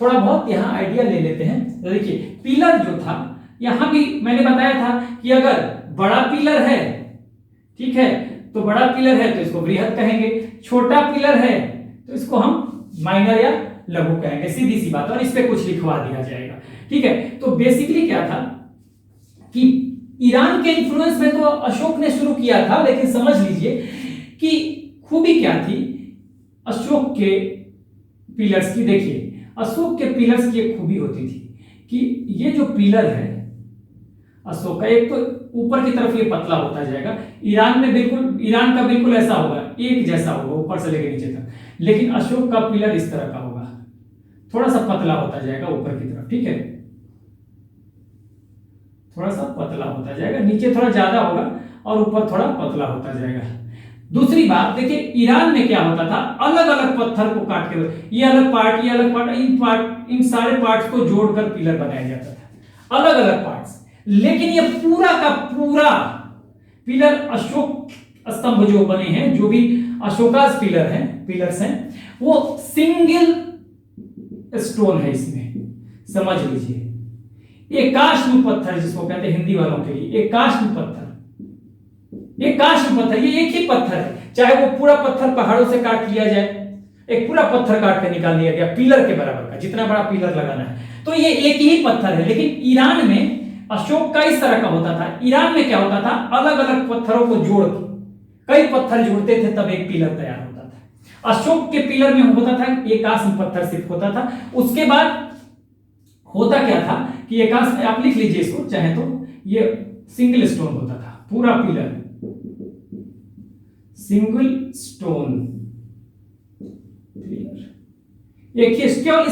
थोड़ा बहुत यहाँ आइडिया ले लेते हैं। तो देखिए पिलर जो था, यहां भी मैंने बताया था कि अगर बड़ा पिलर है, ठीक है, तो बड़ा पिलर है तो इसको वृहत कहेंगे, छोटा पिलर है तो इसको हम माइनर या लघु कहेंगे, सीधी सी बात। और इस पे कुछ लिखवा दिया जाएगा, ठीक है। तो बेसिकली क्या था कि ईरान के इन्फ्लुएंस में तो अशोक ने शुरू किया था, लेकिन समझ लीजिए कि खूबी क्या थी अशोक के पिलर्स की। देखिए अशोक के पिलर्स की एक खूबी होती थी कि ये जो पिलर है अशोक का, एक तो ऊपर की तरफ ये पतला होता जाएगा, ईरान का बिल्कुल ऐसा होगा, एक जैसा होगा ऊपर से लेकर नीचे तक, लेकिन अशोक का पिलर इस तरह का होगा, थोड़ा सा पतला होता जाएगा ऊपर की तरफ, ठीक है, थोड़ा सा पतला होता जाएगा, नीचे थोड़ा ज्यादा होगा और ऊपर थोड़ा पतला होता जाएगा। दूसरी बात देखिए ईरान में क्या होता था, अलग अलग पत्थर को काट के, ये अलग पार्ट, इन सारे पार्ट्स को जोड़कर पिलर बनाया जाता था, अलग अलग पार्ट्स। लेकिन ये पूरा का पूरा पिलर अशोक स्तंभ जो बने हैं, जो भी अशोकाज पिलर्स हैं, वो सिंगल स्टोन है। इसमें समझ लीजिए एकाश्म पत्थर जिसको कहते हैं हिंदी वालों के लिए, एकाश्म पत्थर, ये एक ही पत्थर है। चाहे वो पूरा पत्थर पहाड़ों से काट लिया जाए, एक पूरा पत्थर काट के निकाल लिया गया पिलर के बराबर का, जितना बड़ा पिलर लगाना है, तो ये एक ही पत्थर है। लेकिन ईरान में अशोक का इस तरह का होता था। ईरान में क्या होता था, अलग अलग पत्थरों को जोड़ के कई पत्थर जोड़ते थे, तब एक पिलर तैयार होता था। अशोक के पिलर में होता था एकाश्म पत्थर सिर्फ होता था। उसके बाद होता क्या था कि एकाश्म, आप लिख लीजिए इसको चाहे तो, ये सिंगल स्टोन होता था पूरा पिलर, सिंगल स्टोन पिलर। एक केवल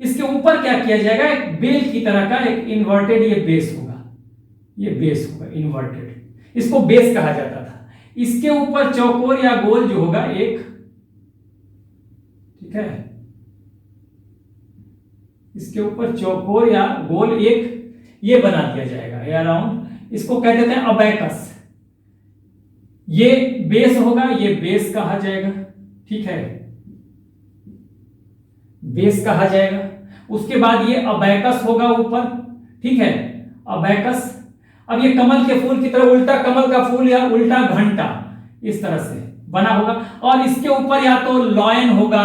इसके ऊपर क्या किया जाएगा, एक बेल की तरह का एक इन्वर्टेड ये बेस होगा इन्वर्टेड, इसको बेस कहा जाता था। इसके ऊपर चौकोर या गोल जो होगा एक, ठीक है, इसके ऊपर चौकोर या गोल एक ये बना दिया जाएगा, या राउंड, इसको कहते थे अबैकस। ये बेस होगा, ये बेस कहा जाएगा, ठीक है, बेस कहा जाएगा। उसके बाद ये अबैकस होगा ऊपर, ठीक है, अबैकस। अब ये कमल के फूल की तरह उल्टा कमल का फूल या उल्टा घंटा इस तरह से बना होगा, और इसके ऊपर या तो लॉयन होगा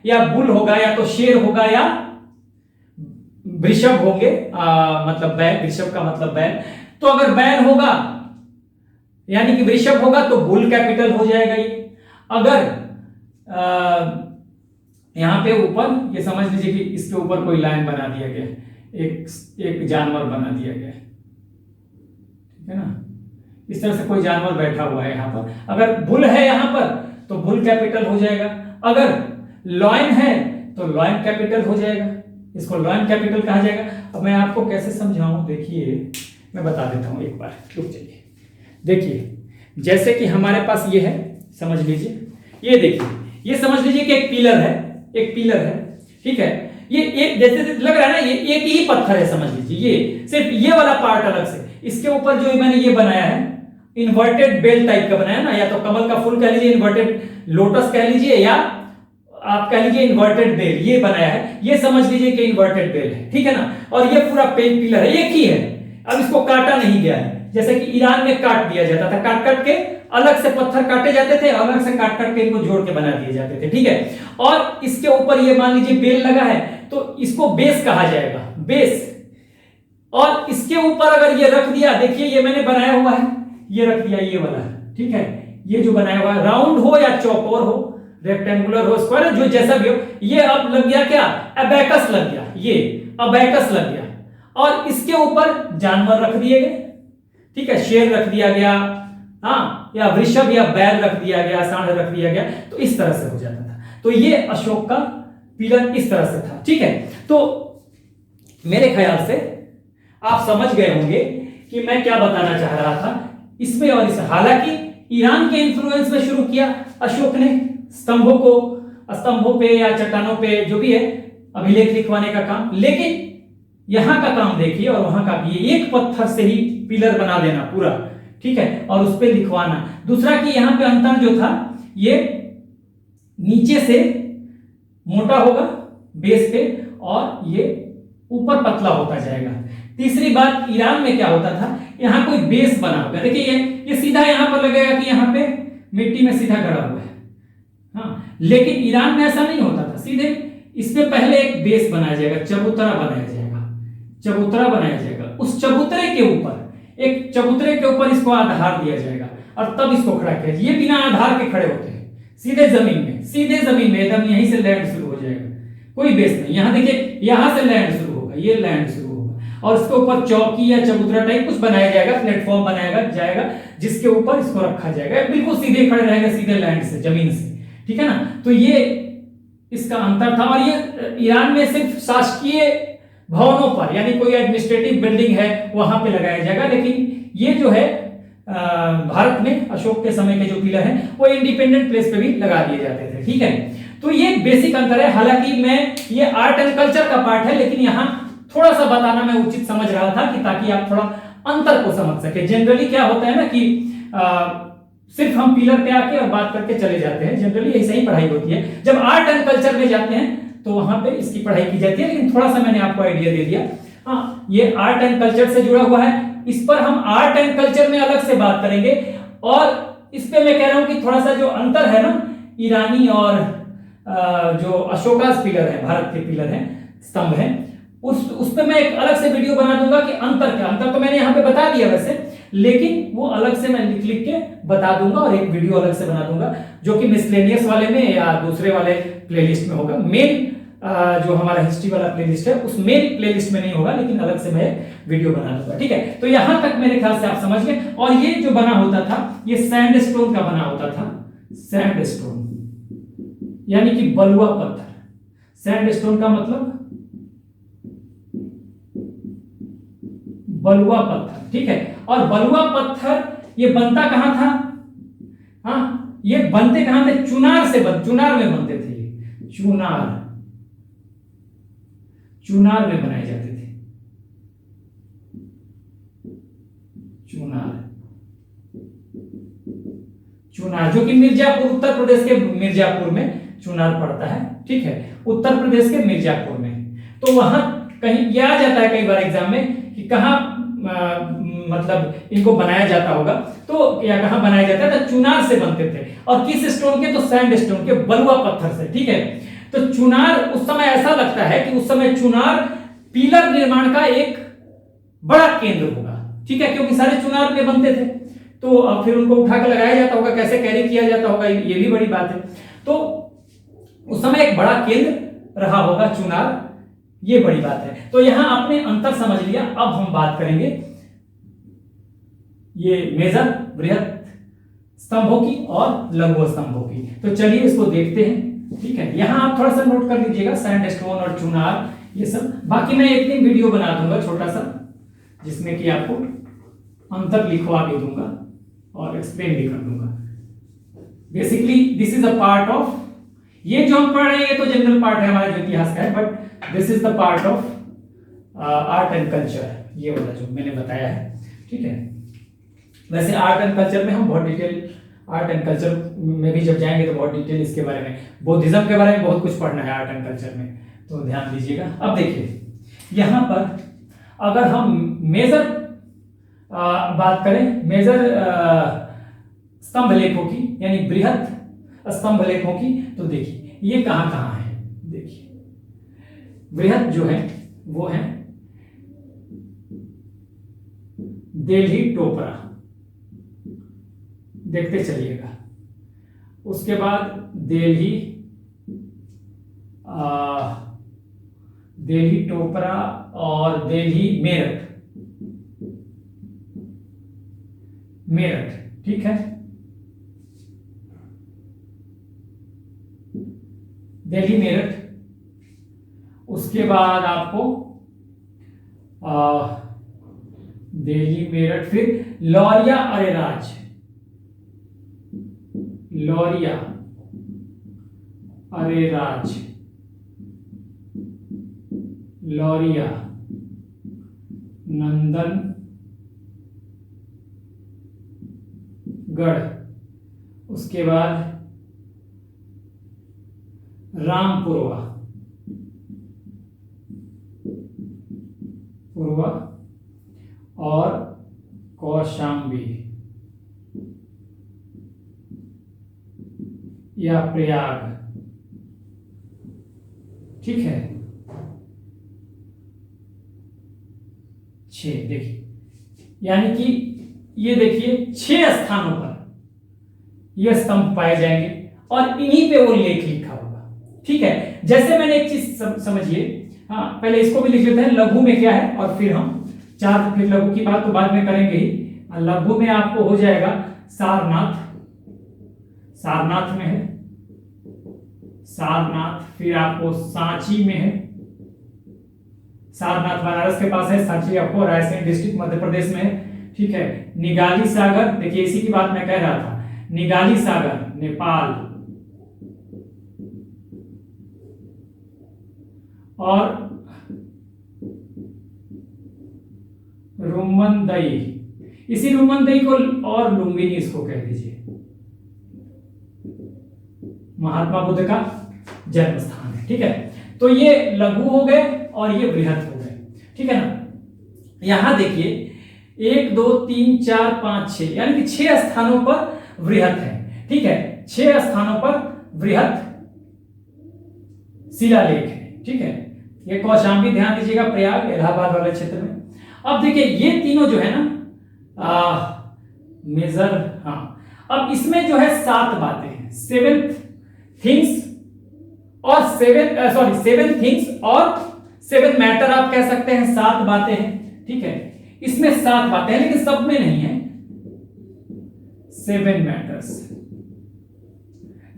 या बुल होगा या तो शेर होगा या वृषभ होंगे, मतलब बैल, वृषभ का मतलब बैल। तो अगर बैल होगा यानी कि वृषभ होगा तो बुल कैपिटल हो जाएगा ये। अगर यहां पे ऊपर ये समझ लीजिए कि इसके ऊपर कोई लाइन बना दिया गया, एक जानवर बना दिया गया, ठीक है ना, इस तरह से कोई जानवर बैठा हुआ है यहां पर। अगर बुल है यहां पर तो बुल कैपिटल हो जाएगा, अगर लॉयन है तो लॉयन कैपिटल हो जाएगा, इसको लॉयन कैपिटल कहा जाएगा। अब मैं आपको कैसे समझाऊं, देखिए मैं बता देता हूं, एक बार रुक जाइए। देखिए जैसे कि हमारे पास ये है, समझ लीजिए, ये देखिए, ये समझ लीजिए कि एक पिलर है, ठीक है, ये एक जैसे लग रहा है ना, ये एक ही पत्थर है, समझ लीजिए, ये सिर्फ ये वाला पार्ट अलग से, इसके ऊपर जो मैंने ये बनाया है इन्वर्टेड बेल टाइप का बनाया ना, या तो कमल का फूल कह लीजिए, इन्वर्टेड लोटस कह लीजिए, या आप कह लीजिए इन्वर्टेड बेल, ये बनाया है, ये समझ लीजिए कि इन्वर्टेड बेल है, ठीक है ना। और ये पूरा पिलर है, एक ही है। अब इसको काटा नहीं गया है, जैसे कि ईरान में काट दिया जाता था, काट के अलग से पत्थर काटे जाते थे, अलग से काट के इनको जोड़ के बना दिए जाते थे, ठीक है। और इसके ऊपर ये मान लीजिए बेल लगा है तो इसको बेस कहा जाएगा, बेस। और इसके ऊपर अगर ये रख दिया, देखिए ये मैंने बनाया हुआ है, ये रख दिया, ये वाला, ठीक है, ये जो बनाया हुआ है, राउंड हो या चौकोर हो, रेक्टेंगुलर हो, स्क्वायर, जो जैसा भी हो, ये अब लग गया क्या, अबैकस लग गया, ये अबैकस लग गया। और इसके ऊपर जानवर रख दिए गए, ठीक है, शेर रख दिया गया, हाँ, या वृषभ या बैल रख दिया गया, सांड रख दिया गया, तो इस तरह से हो जाता था। तो ये अशोक का पिलर इस तरह से था, ठीक है। तो मेरे ख्याल से आप समझ गए होंगे कि मैं क्या बताना चाह रहा था इसमें और इस। हालांकि ईरान के इंफ्लुएंस में शुरू किया अशोक ने स्तंभों पे या चट्टानों पे जो भी है अभिलेख लिखवाने का काम, लेकिन यहां का काम देखिए और वहां का भी, एक पत्थर से ही पिलर बना देना पूरा, ठीक है, और उस पे लिखवाना। दूसरा कि यहां पे अंतर जो था, ये नीचे से मोटा होगा बेस पे और ये ऊपर पतला होता जाएगा। तीसरी बात, ईरान में क्या होता था, यहां कोई बेस बना होगा, देखिए ये सीधा यहां पर लगेगा कि यहां पे मिट्टी में सीधा गड़ा हुआ है, हाँ, लेकिन ईरान में ऐसा नहीं होता था, सीधे इसमें पहले एक बेस बनाया जाएगा, चबूतरा बनाया जाएगा, उस चबूतरे के ऊपर इसको आधार दिया जाएगा और तब इसको खड़ा किया। ये बिना आधार के खड़े होते हैं सीधे जमीन में एकदम, यहीं से लैंड शुरू हो जाएगा, कोई बेस नहीं। यहां देखिए, यहां से लैंड शुरू होगा, ये लैंड शुरू होगा, और इसके ऊपर चौकी या चबूतरा टाइप कुछ बनाया जाएगा, प्लेटफॉर्म बनाया जाएगा, जिसके ऊपर इसको रखा जाएगा, बिल्कुल सीधे खड़े रहेगा, सीधे लैंड से, जमीन से, ठीक है ना। तो ये इसका अंतर था। और ये ईरान में सिर्फ शासकीय भवनों पर, यानी कोई एडमिनिस्ट्रेटिव बिल्डिंग है वहां पे लगाया जाएगा, लेकिन ये जो है भारत में अशोक के समय के जो पिलर हैं वो इंडिपेंडेंट प्लेस पे भी लगा दिए जाते थे, ठीक है। तो ये बेसिक अंतर है। हालांकि मैं, ये आर्ट एंड कल्चर का पार्ट है, लेकिन यहाँ थोड़ा सा बताना मैं उचित समझ रहा था कि ताकि आप थोड़ा अंतर को समझ सके। जनरली क्या होता है ना कि सिर्फ हम पिलर पे आके और बात करके चले जाते हैं, जनरली ऐसा ही पढ़ाई होती है। जब आर्ट एंड कल्चर में जाते हैं तो वहां पे इसकी पढ़ाई की जाती है, लेकिन थोड़ा सा मैंने आपको आइडिया दे दिया। हाँ, ये आर्ट एंड कल्चर से जुड़ा हुआ है, इस पर हम आर्ट एंड कल्चर में अलग से बात करेंगे। और इस पे मैं कह रहा हूं कि थोड़ा सा जो अंतर है ना ईरानी और जो अशोकास पिलर है, भारत के पिलर हैं, स्तंभ हैं, उस पे मैं एक अलग से वीडियो बना दूंगा कि अंतर क्या। अंतर तो मैंने यहाँ पे बता दिया वैसे, लेकिन वो अलग से मैं लिख लिख के बता दूंगा और एक वीडियो अलग से बना दूंगा जो कि मिसलेनियस वाले में या दूसरे वाले प्लेलिस्ट में होगा। मेन जो हमारा हिस्ट्री वाला प्लेलिस्ट है उस मेन प्लेलिस्ट में नहीं होगा, लेकिन अलग से मैं वीडियो बना दूंगा। ठीक है, तो यहां तक मेरे ख्याल से आप समझ गए। और ये जो बना होता था ये सैंडस्टोन का बना होता था, सैंडस्टोन यानी कि बलुआ पत्थर। सैंडस्टोन का मतलब बलुआ पत्थर, ठीक है। और बलुआ पत्थर ये बनता कहां था? हाँ, ये बनते कहां थे? चुनार से चुनार में बनते थे ये, चुनार में बनाए जाते थे, चुनार जो कि मिर्जापुर, उत्तर प्रदेश के मिर्जापुर में चुनार पड़ता है। ठीक है, उत्तर प्रदेश के मिर्जापुर में। तो वहां कहीं ये आ जाता है कई बार एग्जाम में कि कहां मतलब इनको बनाया जाता होगा, तो या कहां बनाया जाता था? चुनार से बनते थे। और किस स्टोन के? तो सैंडस्टोन के, बलुआ पत्थर से। ठीक है, तो चुनार उस समय ऐसा लगता है कि उस समय चुनार पिलर निर्माण का एक बड़ा केंद्र होगा। ठीक है, क्योंकि सारे चुनार में बनते थे, तो फिर उनको उठा के लगाया जाता होगा, कैसे कैरी किया जाता होगा, ये भी बड़ी बात है। तो उस समय एक बड़ा केंद्र रहा होगा चुनार, ये बड़ी बात है। तो यहां आपने अंतर समझ लिया। अब हम बात करेंगे ये मेजर बृहत स्तंभों की और लघु स्तंभों की। तो चलिए इसको देखते हैं। ठीक है, यहां आप थोड़ा सा नोट कर लीजिएगा, सैंडस्टोन और चुनार ये सब। बाकी मैं एक दिन वीडियो बना दूंगा छोटा सा, जिसमें कि आपको अंतर लिखवा भी दूंगा और एक्सप्लेन भी कर दूंगा। Basically this is a part of, ये जो हम पढ़ रहे हैं ये तो जनरल पार्ट है हमारा जो इतिहास का है, but this is the part of art and culture, ये वाला जो मैंने बताया है। ठीक है, वैसे आर्ट एंड कल्चर में हम बहुत डिटेल, आर्ट एंड कल्चर में भी जब जाएंगे तो बहुत डिटेल इसके बारे में, बौद्धिज्म के बारे में बहुत कुछ पढ़ना है आर्ट एंड कल्चर में, तो ध्यान दीजिएगा। अब देखिए यहां पर अगर हम मेजर बात करें, मेजर स्तंभ लेखों की यानी बृहत स्तंभ लेखों की, तो देखिए ये कहां कहां है। देखिए बृहत जो है वो है दिल्ली टोपरा, देखते चलिएगा। उसके बाद दिल्ली टोपरा और दिल्ली मेरठ, ठीक है, दिल्ली मेरठ। उसके बाद आपको दिल्ली मेरठ, फिर लौरिया अरेराज, लौरिया अरेराज, लौरिया नंदनगढ़। उसके बाद रामपुरवा, और कौशाम्बी या प्रयाग। ठीक है, 6, देखिए यानी कि ये देखिए 6 स्थानों पर ये स्तंभ पाए जाएंगे और इन्हीं पे वो लेख लिखा होगा। ठीक है, जैसे मैंने एक चीज समझिए, हाँ पहले इसको भी लिख लेते हैं लघु में क्या है, और फिर हम फिर लघु की बात तो बाद में करेंगे ही। लघु में आपको हो जाएगा सारनाथ, सारनाथ में है सारनाथ, फिर आपको सांची में है, सारनाथ बनारस के पास है, सांची आपको रायसेन डिस्ट्रिक्ट मध्य प्रदेश में है। ठीक है, निगाली सागर, देखिए इसी की बात मैं कह रहा था, निगाली सागर नेपाल, और रुमनदई, इसी रुमनदई को और लुम्बिनी इसको कह दीजिए, महात्मा बुद्ध का जन्म स्थान है। ठीक है, तो ये लघु हो गए और ये बृहत हो गए। ठीक है ना, यहां देखिए 1 2 3 4 5 6 यानी कि 6 स्थानों पर बृहत है। ठीक है, 6 स्थानों पर बृहत शिलालेख है। ठीक है, ये कौशाम्बी ध्यान दीजिएगा, प्रयाग इलाहाबाद वाले क्षेत्र में। अब देखिए ये तीनों जो है ना मेजर, हाँ, अब इसमें जो है 7 बातें हैं, 7 थिंग्स और 7 थिंग्स और 7 मैटर आप कह सकते हैं, 7 बातें हैं। ठीक है, इसमें 7 बातें हैं लेकिन सब में नहीं है। 7 मैटर्स,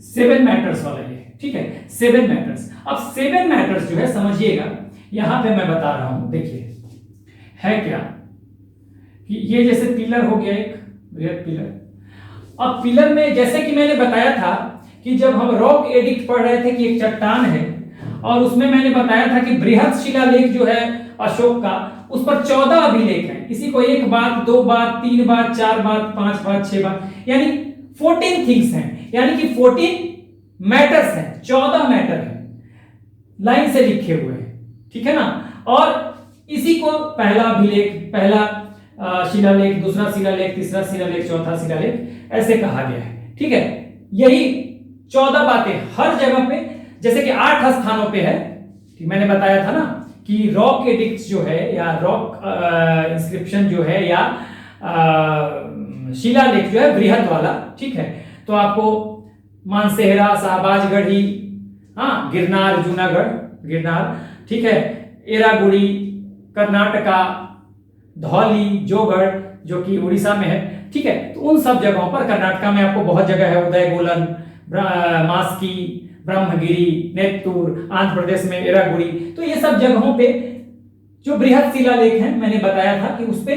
7 मैटर्स वाला ये। ठीक है, 7 मैटर्स। अब 7 मैटर्स जो है समझिएगा, यहां पे मैं बता रहा हूं, देखिए है क्या कि ये जैसे पिलर हो गया, एक बृहत पिलर। अब पिलर में जैसे कि मैंने बताया था कि जब हम रॉक एडिक्ट पढ़ रहे थे कि एक चट्टान है, और उसमें मैंने बताया था कि बृहत शिलालेख जो है अशोक का, उस पर 14 अभिलेख है। किसी को 1 बात, 2 बात, 3 बात, 4 बात, 5 बात, 6 बात, यानी 14 थिंग्स हैं, यानी कि 14 मैटर्स हैं, 14 मैटर है लाइन से लिखे हुए हैं। ठीक है ना, और इसी को पहला अभिलेख, पहला शिलालेख, दूसरा शिलालेख, तीसरा शिलालेख, चौथा शिलालेख ऐसे कहा गया है। ठीक है, यही 14 बातें हर जगह पे, जैसे कि 8 स्थानों पे है। मैंने बताया था ना कि रॉक एडिक्ट्स जो है या रॉक इंस्क्रिप्शन जो है या शिलालेख जो है बृहत वाला, ठीक है, तो आपको मानसेहरा, शाहबाजगढ़ी, हाँ, गिरनार, जूनागढ़, गिरनार, ठीक है, एरागुड़ी कर्नाटका, धौली, जोगढ़ जो कि उड़ीसा में है। ठीक है, तो उन सब जगहों पर, कर्नाटका में आपको बहुत जगह है, उदयगोलन, मास्की, ब्रह्मगिरी, नेत्तूर, आंध्र प्रदेश में एरागुड़ी, तो ये सब जगहों पे जो बृहत शिलालेख हैं, मैंने बताया था कि उस पे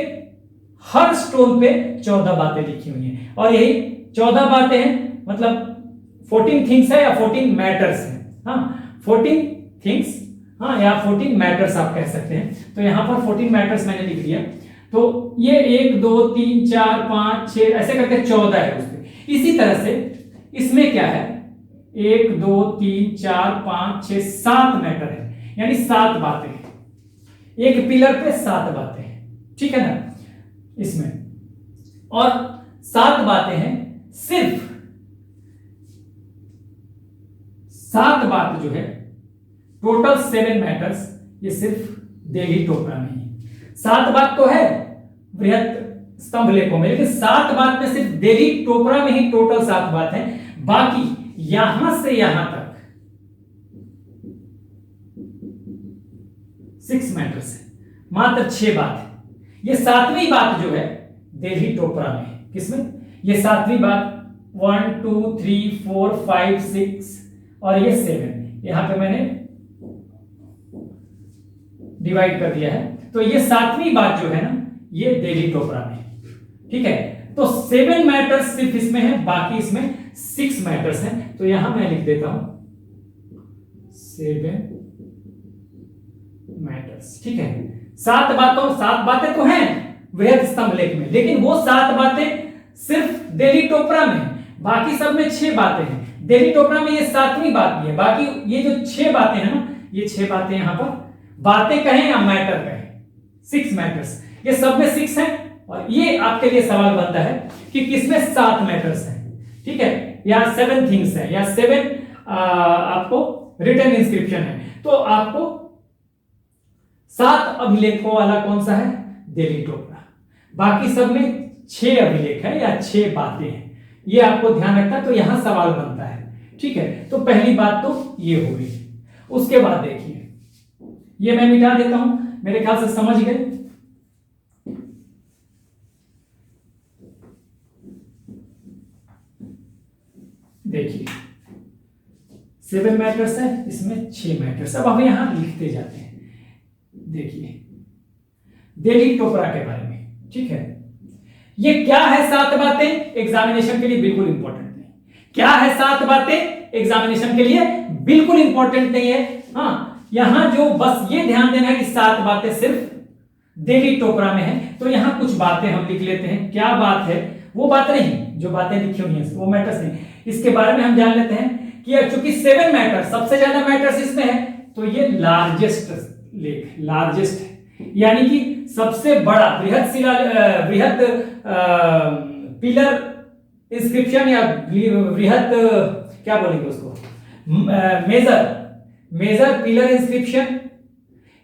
हर स्टोन पे 14 बातें लिखी हुई हैं, और यही 14 बातें हैं, मतलब 14 थिंग्स है या 14 मैटर्स है, हाँ, 14 थिंग्स, हाँ, या 14 मैटर्स आप कह सकते हैं। तो यहां पर 14 मैटर्स मैंने लिख दिया, तो ये 1 2 3 4 5 6 ऐसे करके 14 है उसपे। इसी तरह से इसमें क्या है, 1 2 3 4 5 6 7 मैटर है, यानी 7 बातें हैं, एक पिलर पे 7 बातें हैं। ठीक है ना, इसमें और 7 बातें हैं, सिर्फ 7 बात जो है, टोटल 7 मैटर्स, ये सिर्फ दिल्ली टोपरा में ही 7 बात तो है बृहत स्तंभ लेखों में, लेकिन 7 बात में सिर्फ दिल्ली टोपरा में ही टोटल 7 बात है। बाकी यहां से यहां तक 6 मैटर्स है, मात्र 6 बात है। ये 7वीं बात जो है दिल्ली टोपरा में, किसमें, ये 7वीं बात 1 2 3 4 5 6 और ये 7, यहां पे मैंने डिवाइड कर दिया है। तो ये 7वीं बात जो है ना, ये दिल्ली टोपरा में। ठीक है, तो 7 मैटर्स सिर्फ इसमें है, बाकी इसमें 6 मैटर्स हैं। तो यहां मैं लिख देता हूं 7 मैटर्स। ठीक है, 7 बातें तो हैं बृहत स्तंभ लेख में, लेकिन वो 7 बातें सिर्फ दिल्ली टोपरा में, बाकी सब में 6 बातें हैं। दिल्ली टोपरा में ये 7वीं बात भी है, बाकी ये जो 6 बातें हैं ना, ये 6 बातें यहां पर, बातें कहें या मैटर कहें, 6 मैटर्स, ये सब में 6 हैं। और ये आपके लिए सवाल बनता है कि किसमें 7 मैटर्स हैं। ठीक है, या 7 थिंग्स है, या 7 आपको रिटन इंस्क्रिप्शन है, तो आपको 7 अभिलेखों वाला कौन सा है, दिल्ली टोपरा। बाकी सब में 6 अभिलेख है या 6 बातें हैं, ये आपको ध्यान रखना है। तो यहां सवाल बनता है। ठीक है, तो पहली बात तो ये हो गई। उसके बाद देखिए, ये मैं मिटा देता हूं, मेरे ख्याल से समझ गए। देखिए 7 मैटर्स है, इसमें 6 मैटर्स। अब हम यहां लिखते जाते हैं। देखिए दिल्ली टोपरा के बारे में, ठीक है, ये क्या है 7 बातें, एग्जामिनेशन के लिए बिल्कुल इंपॉर्टेंट नहीं। क्या है 7 बातें, एग्जामिनेशन के लिए बिल्कुल इंपॉर्टेंट नहीं है। हाँ, यहां जो बस ये ध्यान देना है कि 7 बातें सिर्फ दिल्ली टोपरा में है। तो यहाँ कुछ बातें हम लिख लेते हैं। क्या बात है? वो बात नहीं, जो बातें लिखी हुई हैं वो मैटर्स नहीं, इसके बारे में हम जान लेते हैं कि चूंकि 7 मैटर, सबसे ज्यादा मैटर्स इसमें है, तो ये लार्जेस्ट लेक, लार्जेस्ट है, यानी कि सबसे बड़ा बृहद शिला, बृहद पिलर इंस्क्रिप्शन या बृहद क्या बोलेंगे उसको, मेजर पिलर इंस्क्रिप्शन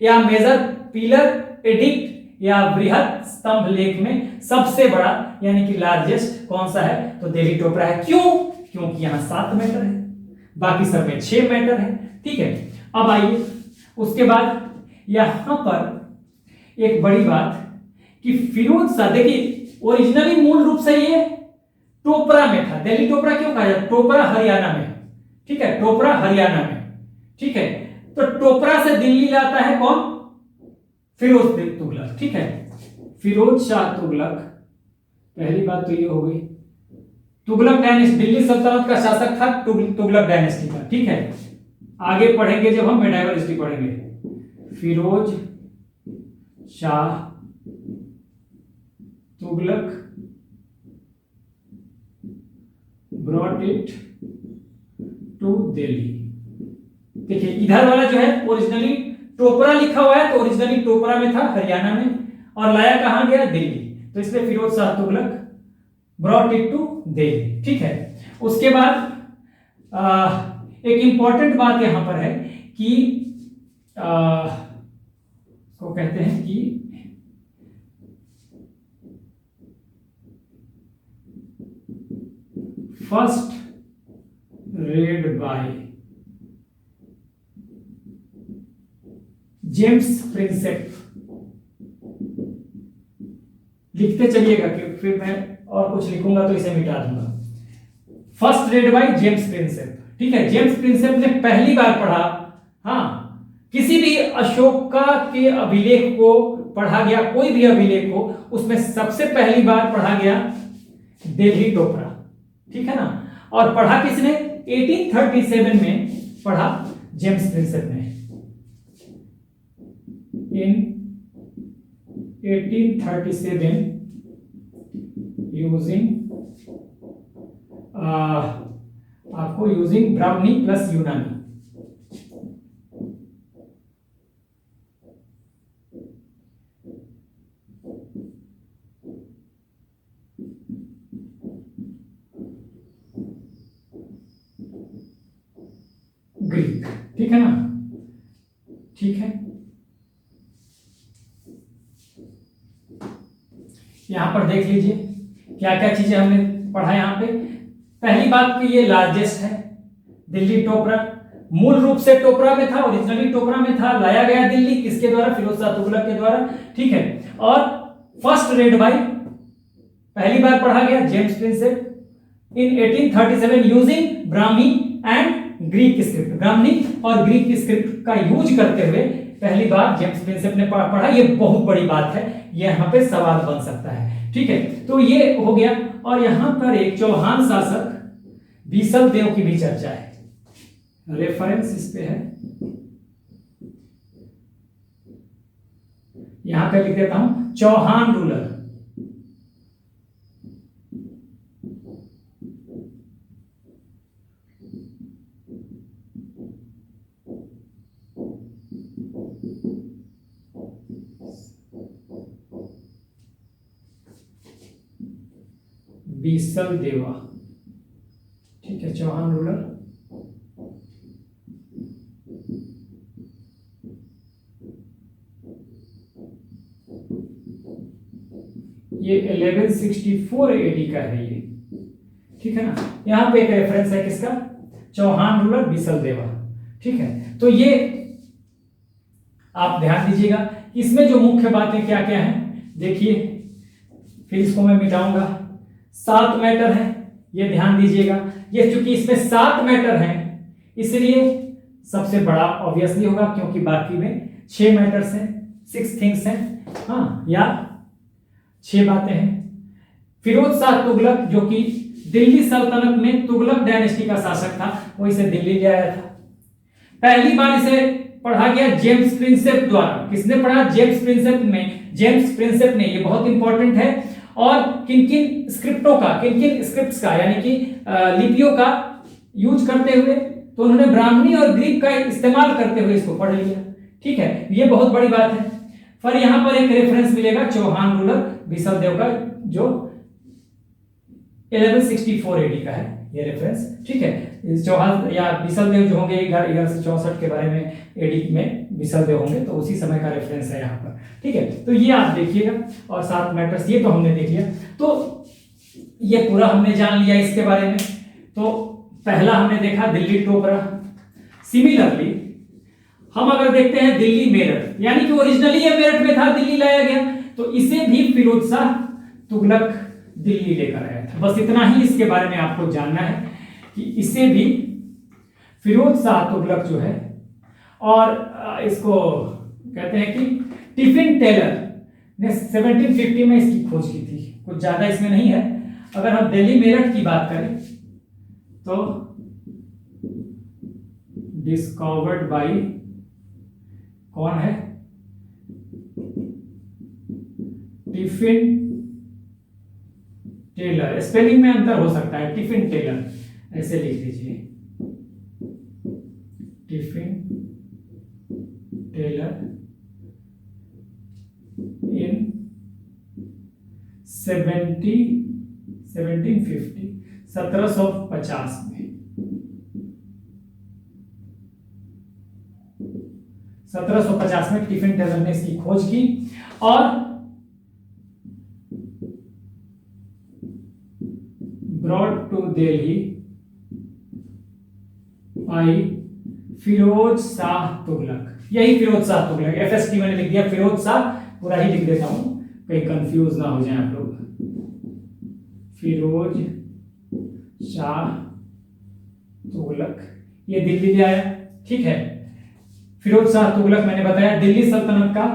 या मेजर पिलर एडिक्ट या बृहद स्तंभ लेख में सबसे बड़ा यानी कि लार्जेस्ट कौन सा है? तो दिल्ली टोपरा है। क्यों? क्योंकि यहां 7 मैटर है, बाकी सब में 6 मैटर है। ठीक है, अब आइए उसके बाद यहां पर एक बड़ी बात कि फिरोज शाह, देखिए ओरिजिनली मूल रूप से ये टोपरा में था। दिल्ली टोपरा क्यों कहा जाता? टोपरा हरियाणा में, ठीक है, टोपरा हरियाणा में, ठीक है। तो टोपरा से दिल्ली लाता है कौन? फिरोज तुगलक, ठीक है, फिरोज शाह तुगलक। पहली बात तो ये हो गई, तुगलक डायनेस्टी, दिल्ली सल्तनत का शासक था तुगलक डायनेस्टी का, ठीक है। आगे पढ़ेंगे जब हम मेडाइवल हिस्ट्री पढ़ेंगे। Firoz Shah Tughlaq brought it to Delhi. देखिए इधर वाला जो है ओरिजिनली टोपरा लिखा हुआ है, तो ओरिजिनली टोपरा में था हरियाणा में, और लाया कहां गया? दिल्ली। तो इसलिए Firoz Shah Tughlaq brought it to Delhi, ठीक है। उसके बाद एक इंपॉर्टेंट बात यहां पर है कि को कहते हैं कि first red by James Prinsep. लिखते चलिएगा कि फिर मैं और कुछ लिखूंगा तो इसे मिटा दूंगा। First red by James Prinsep, ठीक है। जेम्स प्रिंसेप ने पहली बार पढ़ा, हाँ, किसी भी अशोका के अभिलेख को पढ़ा गया, कोई भी अभिलेख हो उसमें सबसे पहली बार पढ़ा गया दिल्ली टोपरा, ठीक है ना। और पढ़ा किसने? 1837 में पढ़ा जेम्स प्रिंसेप ने। In 1837 using आपको यूजिंग ब्राह्मणी प्लस यूनानी, ग्रीक, ठीक है ना, ठीक है। यहां पर देख लीजिए क्या क्या चीजें हमने पढ़ा यहां पे। पहली बात कि ये लार्जेस्ट है दिल्ली टोपरा, मूल रूप से टोपरा में था, ओरिजिनली टोपरा में था, लाया गया दिल्ली किसके द्वारा? फिरोज शाह तुगलक के द्वारा, ठीक है। और फर्स्ट रेड बाय पहली बार पढ़ा गया James Prinsep in 1837 using Brahmi and Greek script, Brahmani और ग्रीक स्क्रिप्ट का यूज करते हुए पहली बार जेम्स प्रिंसेप ने पढ़ा। ये बहुत बड़ी बात है, यहां पे सवाल बन सकता है, ठीक है। तो ये हो गया। और यहां पर एक चौहान शासक बीसल देव की भी चर्चा है, रेफरेंस इस पे है, यहां पे लिख देता हूं चौहान रूलर, बीसल देवा, ठीक है, चौहान रूलर। ये 1164 एडी का है ये, ठीक है ना। यहां पे एक रेफरेंस है किसका? चौहान रूलर बीसल देवा, ठीक है। तो ये आप ध्यान दीजिएगा, इसमें जो मुख्य बातें क्या क्या हैं देखिए, फिर इसको मैं मिटाऊंगा। 7 मैटर है, ये ध्यान दीजिएगा। ये चूंकि इसमें 7 मैटर हैं इसलिए सबसे बड़ा ऑब्वियसली होगा, क्योंकि बाकी में 6 मैटर्स हैं, 6 थिंग्स हैं, हाँ, या 6 बातें हैं। फिरोज शाह तुगलक जो कि दिल्ली सल्तनत में तुगलक डायनेस्टी का शासक था, वो इसे दिल्ली ले आया था। पहली बार इसे पढ़ा गया जेम्स प्रिंसेप द्वारा। किसने पढ़ा? जेम्स प्रिंसेप ने। ये बहुत इंपॉर्टेंट है। और किन किन स्क्रिप्टों का, किन किन स्क्रिप्ट्स का यानी कि लिपियों का यूज करते हुए, तो उन्होंने ब्राह्मणी और ग्रीक का इस्तेमाल करते हुए इसको पढ़ लिया। ठीक है, ये बहुत बड़ी बात है। पर यहां पर एक रेफरेंस मिलेगा चौहान रूलर बिशलदेव का, जो 1164 एडी का है ये रेफरेंस। ठीक है, चौहान या बिशलदेव जो होंगे 1164 के बारे में एडी में बिशलदेव होंगे, तो उसी समय का रेफरेंस है यहाँ पर। ठीक है, तो ये आप देखिएगा। और 7 मैटर्स ये तो हमने देख लिया। तो ये पूरा हमने जान लिया इसके बारे में। तो पहला हमने देखा दिल्ली टोपरा। सिमिलरली हम अगर देखते हैं दिल्ली मेरठ, यानी कि ओरिजिनली ये मेरठ में था, दिल्ली लाया गया, तो इसे भी फिरोज शाह तुगलक दिल्ली लेकर आया था। बस इतना ही इसके बारे में आपको जानना है कि इसे भी फिरोज शाह तुगलक जो है, और इसको कहते हैं कि टिफिन टेलर ने 1750 में इसकी खोज की थी। कुछ ज्यादा इसमें नहीं है। अगर हम दिल्ली मेरठ की बात करें तो डिस्कवर्ड बाय कौन है? Tiffin Taylor. स्पेलिंग में अंतर हो सकता है, टिफिन टेलर ऐसे लिख दीजिए, टिफिन टेलर इन 1750 में। 1750 में टिफिन टेलर ने इसकी खोज की और brought to Delhi by Firoz Shah Tughlaq. यही फिरोज शाह तुगलक, FST मैंने लिख दिया, फिरोज शाह पूरा ही लिख देता हूं, कहीं कंफ्यूज ना हो जाए आप लोग। फिरोज शाह तुगलक ये दिल्ली ले आया। ठीक है, फिरोज शाह तुगलक मैंने बताया दिल्ली सल्तनत का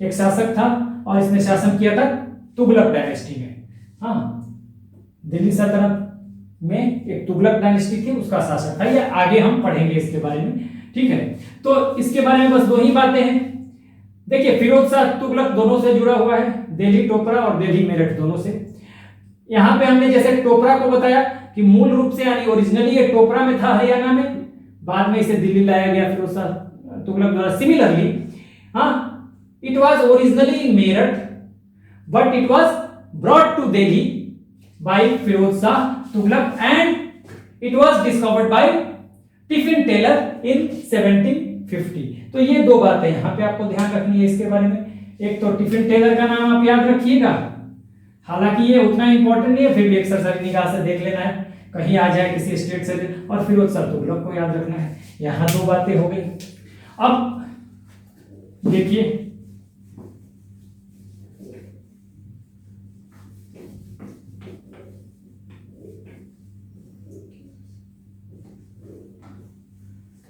एक शासक था और इसने शासन किया था तुगलक डायनेस्टी में। हाँ, दिल्ली सल्तनत में एक तुगलक डायनेस्टी थी, उसका शासक था। ये आगे हम पढ़ेंगे इसके बारे में। ठीक है, तो इसके बारे में बस 2 ही बातें हैं। देखिए, फिरोज शाह तुगलक दोनों से जुड़ा हुआ है, दिल्ली टोपरा और दिल्ली मेरठ दोनों से। यहां पे हमने जैसे टोपरा को बताया कि मूल रूप से यानी ओरिजिनली ये टोपरा में था, हरियाणा में, बाद में इसे दिल्ली लाया गया फिरोज शाह तुगलक द्वारा। Similarly it was originally in Meerut but it was brought to Delhi by Firoz Shah Tughlaq and it was discovered by Tieffenthaler in 1750। तो ये 2 बातें यहां पे आपको ध्यान रखनी है इसके बारे में। एक तो टिफिन टेलर का नाम आप याद रखिएगा, हालांकि ये उतना इंपॉर्टेंट नहीं है, फिर भी एक सरसरी निगाह से देख लेना है, कहीं आ जाए किसी स्टेट से। और फिरोज शाह तुगलक को याद रखना है। यहां 2 बातें हो गई। अब देखिए,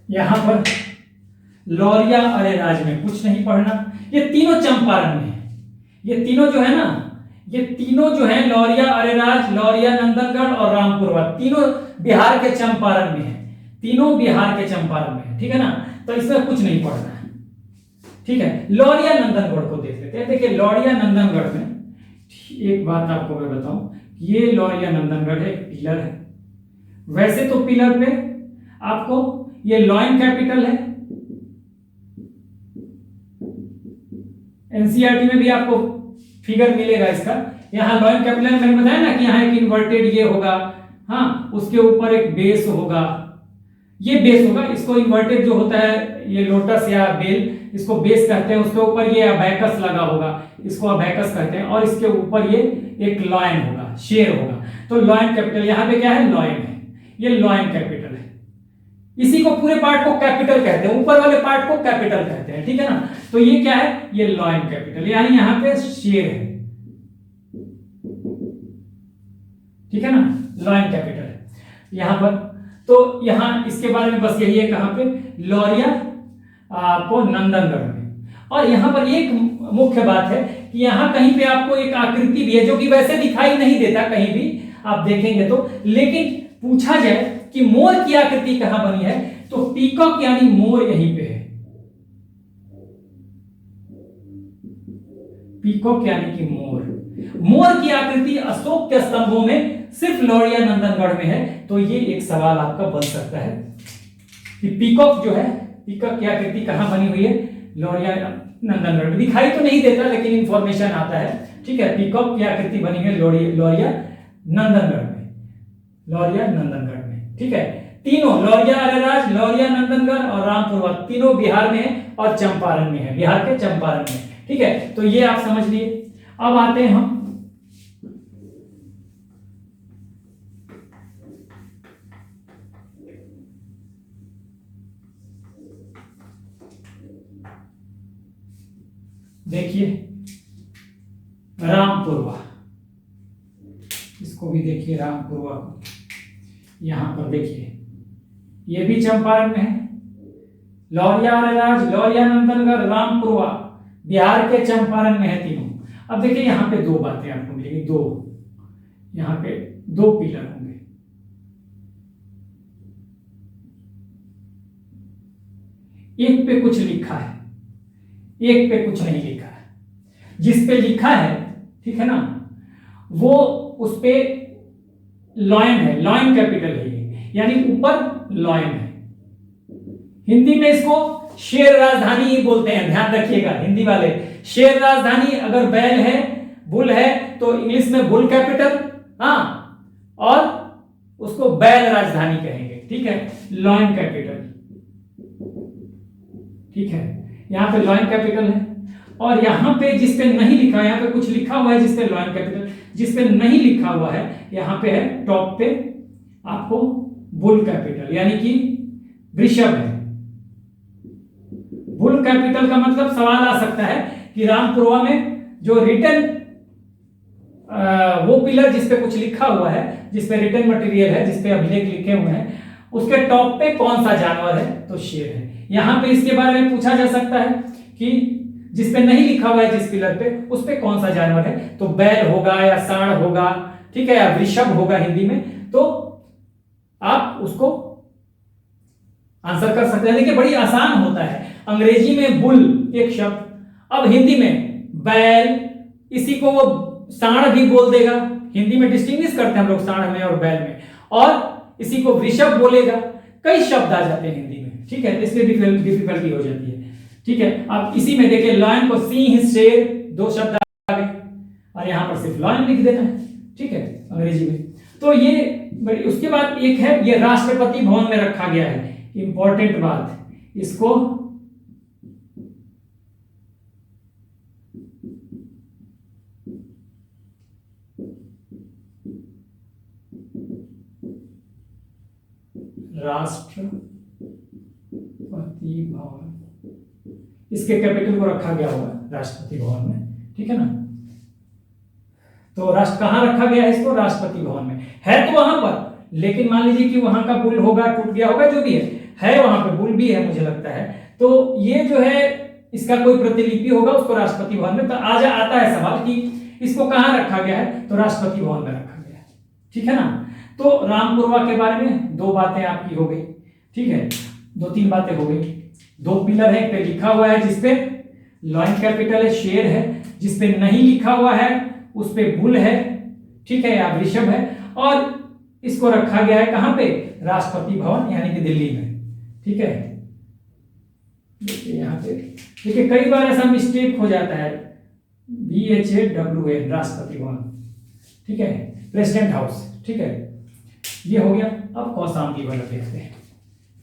यहां पर लौरिया अरेराज में कुछ नहीं पढ़ना। ये तीनों चंपारण में है। ये तीनों जो है ना, ये तीनों जो है लौरिया अरेराज, लौरिया नंदनगढ़ और रामपुरवा, तीनों बिहार के चंपारण में है। तीनों बिहार के चंपारण में है। ठीक है ना, तो इसमें कुछ नहीं पढ़ना है। ठीक है, लौरिया नंदनगढ़ को देख लेते हैं। देखिए, लौरिया नंदनगढ़ में एक बात आपको मैं बताऊं, ये लौरिया नंदनगढ़ है, पिलर है। वैसे तो पिलर पे आपको ये लॉइन कैपिटल है, एनसीईआरटी में भी आपको फिगर मिलेगा इसका। यहां लॉइन कैपिटल मैंने बताया ना कि यहां एक इन्वर्टेड ये होगा, हाँ, उसके ऊपर एक बेस होगा, ये बेस होगा। इसको इन्वर्टेड जो होता है ये लोटस या बेल, इसको बेस कहते हैं। उसके ऊपर ये अबैकस लगा होगा, इसको अबैकस कहते हैं। और इसके ऊपर ये एक लॉइन होगा, शेर होगा। तो लॉइन कैपिटल यहां पे क्या है? लॉइन है। ये लॉइन कैपिटल है। इसी को पूरे पार्ट को कैपिटल कहते हैं, ऊपर वाले पार्ट को कैपिटल कहते हैं। ठीक है ना, तो ये क्या है? ये लॉइन कैपिटल, यानी यहां पे शेर है। ठीक है ना, लॉइन कैपिटल है यहां पर। तो यहां इसके बारे में बस यही है, कहां पे? लौरिया आपको नंदनगढ़ में। और यहां पर एक मुख्य बात है कि यहां कहीं पे आपको एक आकृति भी है जो कि वैसे दिखाई नहीं देता कहीं भी आप देखेंगे तो, लेकिन पूछा जाए कि मोर की आकृति कहां बनी है, तो पीकॉक यानी मोर यहीं पे है। पीकॉक यानी कि मोर। मोर की आकृति अशोक के स्तंभों में सिर्फ लौरिया नंदनगढ़ में है। तो ये एक सवाल आपका बन सकता है कि पीकॉक जो है, पीकॉक की आकृति कहां बनी हुई है? लौरिया नंदनगढ़ में। दिखाई तो नहीं देता लेकिन इंफॉर्मेशन आता है, ठीक है। पीकॉक की आकृति बनी है लौरिया नंदनगढ़ में, लौरिया नंदनगढ़ में, ठीक है। तीनों लौरिया अरेराज, लौरिया नंदनगढ़ और रामपुरवा तीनों बिहार में है और चंपारण में है, बिहार के चंपारण में, ठीक है। तो ये आप समझ लिए। अब आते हैं हम देखिए रामपुरवा, इसको भी देखिए रामपुरवा को, यहां पर देखिए ये भी चंपारण में है। लौरिया अरेराज, लौरिया नंदनगढ़, रामपुरवा बिहार के चंपारण में है तीनों। अब देखिए यहां पे दो बातें आपको मिलेंगी, दो, यहां पे दो पिलर होंगे। एक पे कुछ लिखा है, एक पे कुछ नहीं लिखा है। जिस पे लिखा है, ठीक है ना, वो उस पे लॉयन है, लॉयन कैपिटल है ये, यानी ऊपर लॉयन है। हिंदी में इसको शेर राजधानी ही बोलते हैं, ध्यान रखिएगा हिंदी वाले। शेर राजधानी अगर बैल है, बुल है, तो इंग्लिश में बुल कैपिटल, हाँ, और उसको बैल राजधानी कहेंगे, ठीक है, लॉयन कैपिटल, ठीक है। यहां पे लॉयन कैपिटल है। और यहां पे जिस पे नहीं लिखा है, यहां पे कुछ लिखा हुआ है जिस पे लॉयन कैपिटल, जिस पे नहीं लिखा हुआ है यहां पे है टॉप पे आपको बुल कैपिटल, यानी कि वृषभ है। बुल कैपिटल का मतलब सवाल आ सकता है कि रामपुरवा में जो रिटन वो पिलर जिस पे कुछ लिखा हुआ है, जिस पे रिटन मटेरियल है, जिस पे अभिलेख लिखे हुए हैं, उसके टॉप पे कौन सा जानवर है? तो शेर है। यहां पे इसके बारे में पूछा जा सकता है कि जिस पे नहीं लिखा हुआ है जिस पिलर पे, उस पे कौन सा जानवर है? तो बैल होगा या सांड होगा, ठीक है, या वृषभ होगा हिंदी में। तो आप उसको आंसर कर सकते हैं। देखिए बड़ी आसान होता है। अंग्रेजी में बुल एक शब्द, अब हिंदी में बैल, इसी को वो सांड भी बोल देगा। हिंदी में डिस्टिंग्विश करते हैं हम लोग सांड में और बैल में, और इसी को वृषभ बोलेगा। कई शब्द आ जाते हैं हिंदी में, ठीक है, तो इसलिए डिफिकल्टी हो जाती है, ठीक है। अब इसी में देखिए लॉयन को सिंह, शेर, दो शब्द आ गए और यहां पर सिर्फ लॉयन लिख देना है, ठीक है, अंग्रेजी में। तो ये उसके बाद एक है, ये राष्ट्रपति भवन में रखा गया है। इंपॉर्टेंट बात, इसको राष्ट्रपति भवन, इसके कैपिटल को रखा गया होगा राष्ट्रपति भवन में, ठीक है ना। तो राष्ट्र कहां रखा गया है? इसको राष्ट्रपति भवन में है तो वहां पर, लेकिन मान लीजिए कि वहां का बुल होगा, टूट गया होगा, जो भी है वहां पे बुल भी है मुझे लगता है। तो ये जो है इसका कोई प्रतिलिपि होगा उसको राष्ट्रपति भवन में। तो आज आता है सवाल कि इसको कहां रखा गया है? तो राष्ट्रपति भवन में रखा गया है, ठीक है ना। तो रामपुरवा के बारे में दो बातें आपकी हो गई, ठीक है, दो तीन बातें हो गई। दो पिलर है, एक पे लिखा हुआ है जिसपे लॉयन कैपिटल है, शेर है, जिसपे नहीं लिखा हुआ है उस पे बुल है, ठीक है, या वृषभ है, और इसको रखा गया है कहां पे? राष्ट्रपति भवन यानी कि दिल्ली में, ठीक है। देखिए यहां पे देखिए कई बार ऐसा मिस्टेक हो जाता है, BHAWN राष्ट्रपति भवन, ठीक है, प्रेसिडेंट हाउस, ठीक है, ये हो गया। अब कौशाम्बी वाला देखते हैं,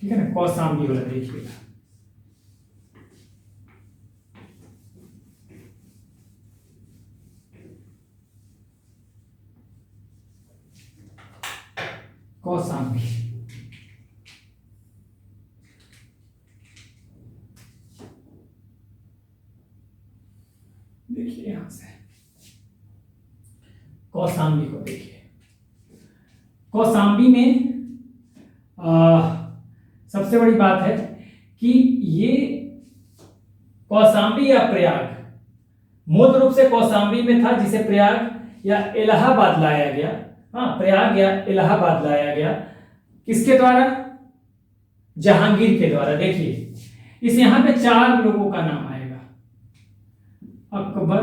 ठीक है ना, कौशाम्बी वाला देखिएगा। कौशाम्बी, देखिए यहां से कौशाम्बी को देखिए। कौशाम्बी में सबसे बड़ी बात है कि ये कौशाम्बी या प्रयाग, मूल रूप से कौशाम्बी में था जिसे प्रयाग या इलाहाबाद लाया गया। हाँ, प्रयाग या इलाहाबाद लाया गया किसके द्वारा? जहांगीर के द्वारा। देखिए इस यहां पे चार लोगों का नाम आएगा, अकबर,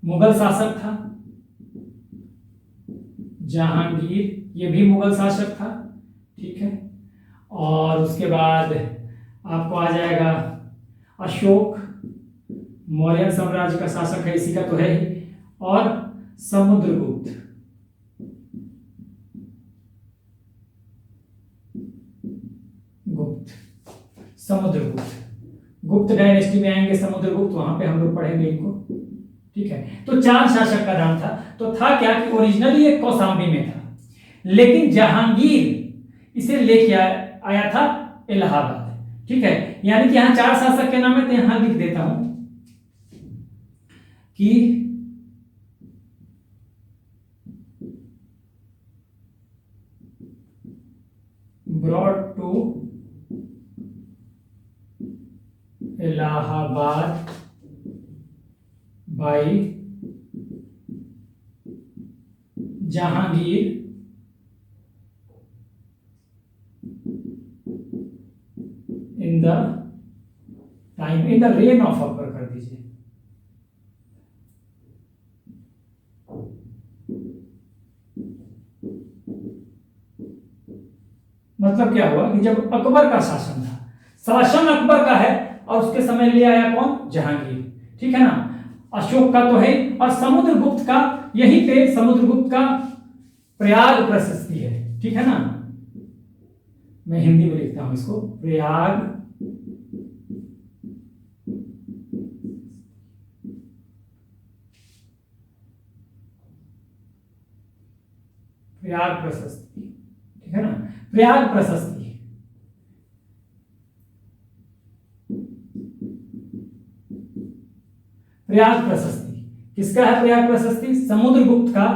मुगल शासक था। जहांगीर ये भी मुगल शासक था, ठीक है। और उसके बाद आपको आ जाएगा अशोक, मौर्य साम्राज्य का शासक है, इसी का तो है ही। और समुद्रगुप्त, समुद्रगुप्त, गुप्त डायनेस्टी में आएंगे समुद्रगुप्त, वहां पे हम लोग पढ़ेंगे इनको, ठीक है। तो 4 शासक का नाम था। तो था क्या कि ओरिजिनली ये कौशाम्बी में था, लेकिन जहांगीर इसे लेके आया था इलाहाबाद, ठीक है। यानी कि यहां 4 शासक के नाम है, तो यहां लिख देता हूं कि brought to Allahabad by Jahangir in the time, in the reign of Akbar कर दीजिए। मतलब क्या हुआ कि जब अकबर का शासन था, शासन अकबर का है, और उसके समय ले आया कौन? जहांगीर, ठीक है ना। अशोक का तो है, और समुद्रगुप्त का यहीं पे समुद्रगुप्त का प्रयाग प्रशस्ति है, ठीक है ना। मैं हिंदी में लिखता हूं इसको, प्रयाग प्रयाग प्रशस्ति, ठीक है ना। प्रयाग प्रशस्ति, प्रयाग प्रशस्ति किसका है? प्रयाग प्रशस्ति समुद्रगुप्त का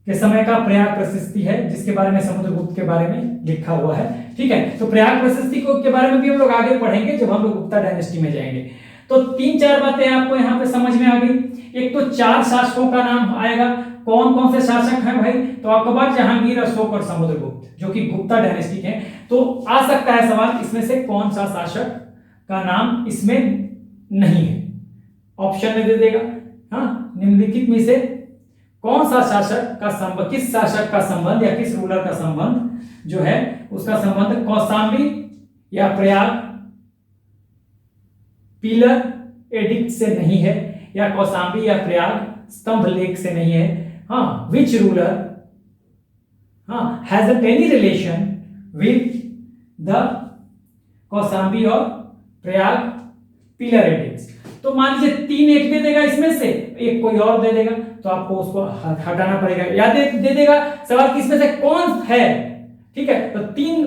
के समय का प्रयाग प्रशस्ति है, जिसके बारे में समुद्रगुप्त के बारे में लिखा हुआ है, ठीक है। तो प्रयाग प्रशस्ति को के बारे में भी हम लोग आगे पढ़ेंगे जब हम लोग गुप्ता डायनेस्टी में जाएंगे। तो 3-4 बातें आपको यहाँ पे समझ में आ गई। एक तो 4 शासकों का नाम आएगा। कौन कौन से शासक हैं भाई? तो अकबर, जहांगीर, अशोक और समुद्रगुप्त, जो कि गुप्ता डायनेस्टी के हैं। तो आ सकता है सवाल, इसमें से कौन सा शासक का नाम इसमें नहीं है? ऑप्शन में दे देगा, हाँ, निम्नलिखित में से कौन सा शासक का संबंध, किस शासक का संबंध या किस रूलर का संबंध जो है उसका संबंध कौशाम्बी या प्रयाग पिलर एडिक्ट से नहीं है, या कौशाम्बी या प्रयाग स्तंभ लेख से नहीं है। हाँ, which ruler has any relation with the Kaushambi और प्रयाग पिलर एडिक्ट्स। तो मान लीजिए 3 एक दे देगा, इसमें से एक कोई और दे देगा, तो आपको उसको हटाना पड़ेगा, या दे देगा सवाल कि इसमें से कौन है, ठीक है। तो 3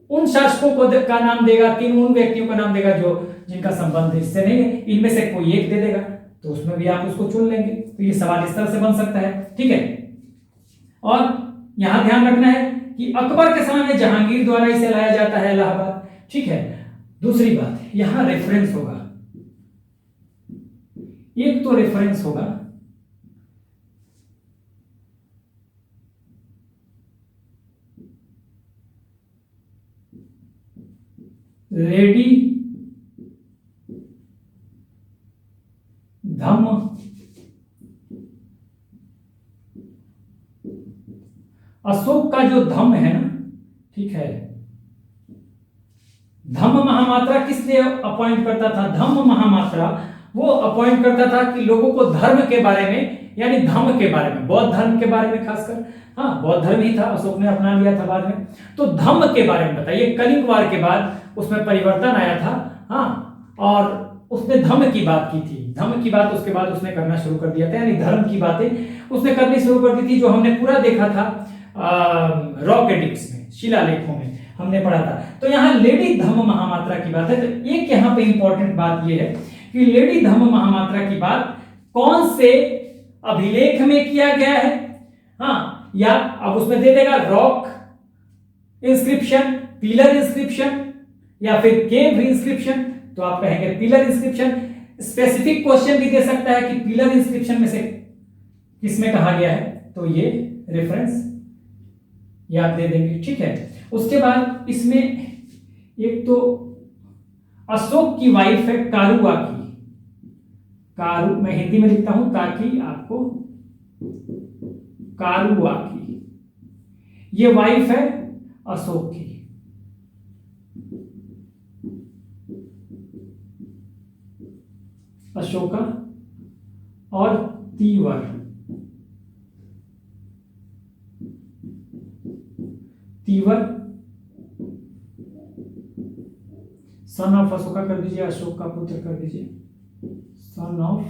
उन शासकों को का नाम देगा, 3 उन व्यक्तियों का नाम देगा जो जिनका संबंध इससे नहीं है, इनमें से कोई एक दे देगा, तो उसमें भी आप उसको चुन लेंगे। तो ये सवाल इस तरह से बन सकता है, ठीक है। और यहां ध्यान रखना है कि अकबर के समय में जहांगीर द्वारा इसे लाया जाता है इलाहाबाद, ठीक है। दूसरी बात, यहां रेफरेंस होगा, एक तो रेफरेंस होगा लेडी धम्म अशोक का जो धम्म है ना, ठीक है, धम्म महामात्रा किसने अपॉइंट करता था? धम्म महामात्रा वो अपॉइंट करता था कि लोगों को धर्म के बारे में, यानी धम्म के बारे में, बौद्ध धर्म के बारे में खासकर, हाँ, बौद्ध धर्म ही था, अशोक ने अपना लिया था बाद में, तो धम्म के बारे में बताइए। कलिंग वार के बाद उसमें परिवर्तन आया था, हाँ, और उसने धम्म की बात की थी, धम्म की बात उसके बाद उसने करना शुरू कर दिया था, यानी धर्म की बातें उसने करनी शुरू कर दी थी, जो हमने पूरा देखा था रॉक एडिक्ट्स में, शिलालेखों में हमने पढ़ा था। तो यहाँ लेडी धम्म महामात्रा की बात है। तो एक यहाँ पे इंपॉर्टेंट बात ये है कि लेडी धम्म महामात्रा की बात कौन से अभिलेख में किया गया है, हाँ, या अब उसमें दे देगा रॉक इंस्क्रिप्शन, पिलर इंस्क्रिप्शन, या फिर केव इंस्क्रिप्शन, तो आप कहेंगे पिलर इंस्क्रिप्शन। स्पेसिफिक क्वेश्चन भी दे सकता है कि पिलर इंस्क्रिप्शन में से किसमें कहा गया है, तो ये रेफरेंस याद दे देंगे, ठीक है। उसके बाद इसमें एक तो अशोक की वाइफ है कारुआ की, मैं हिंदी में लिखता हूं ताकि आपको, कारुवाकी, ये वाइफ है अशोक की। अशोका और तीवर, सन ऑफ अशोका कर दीजिए, अशोक का पुत्र कर दीजिए, सन ऑफ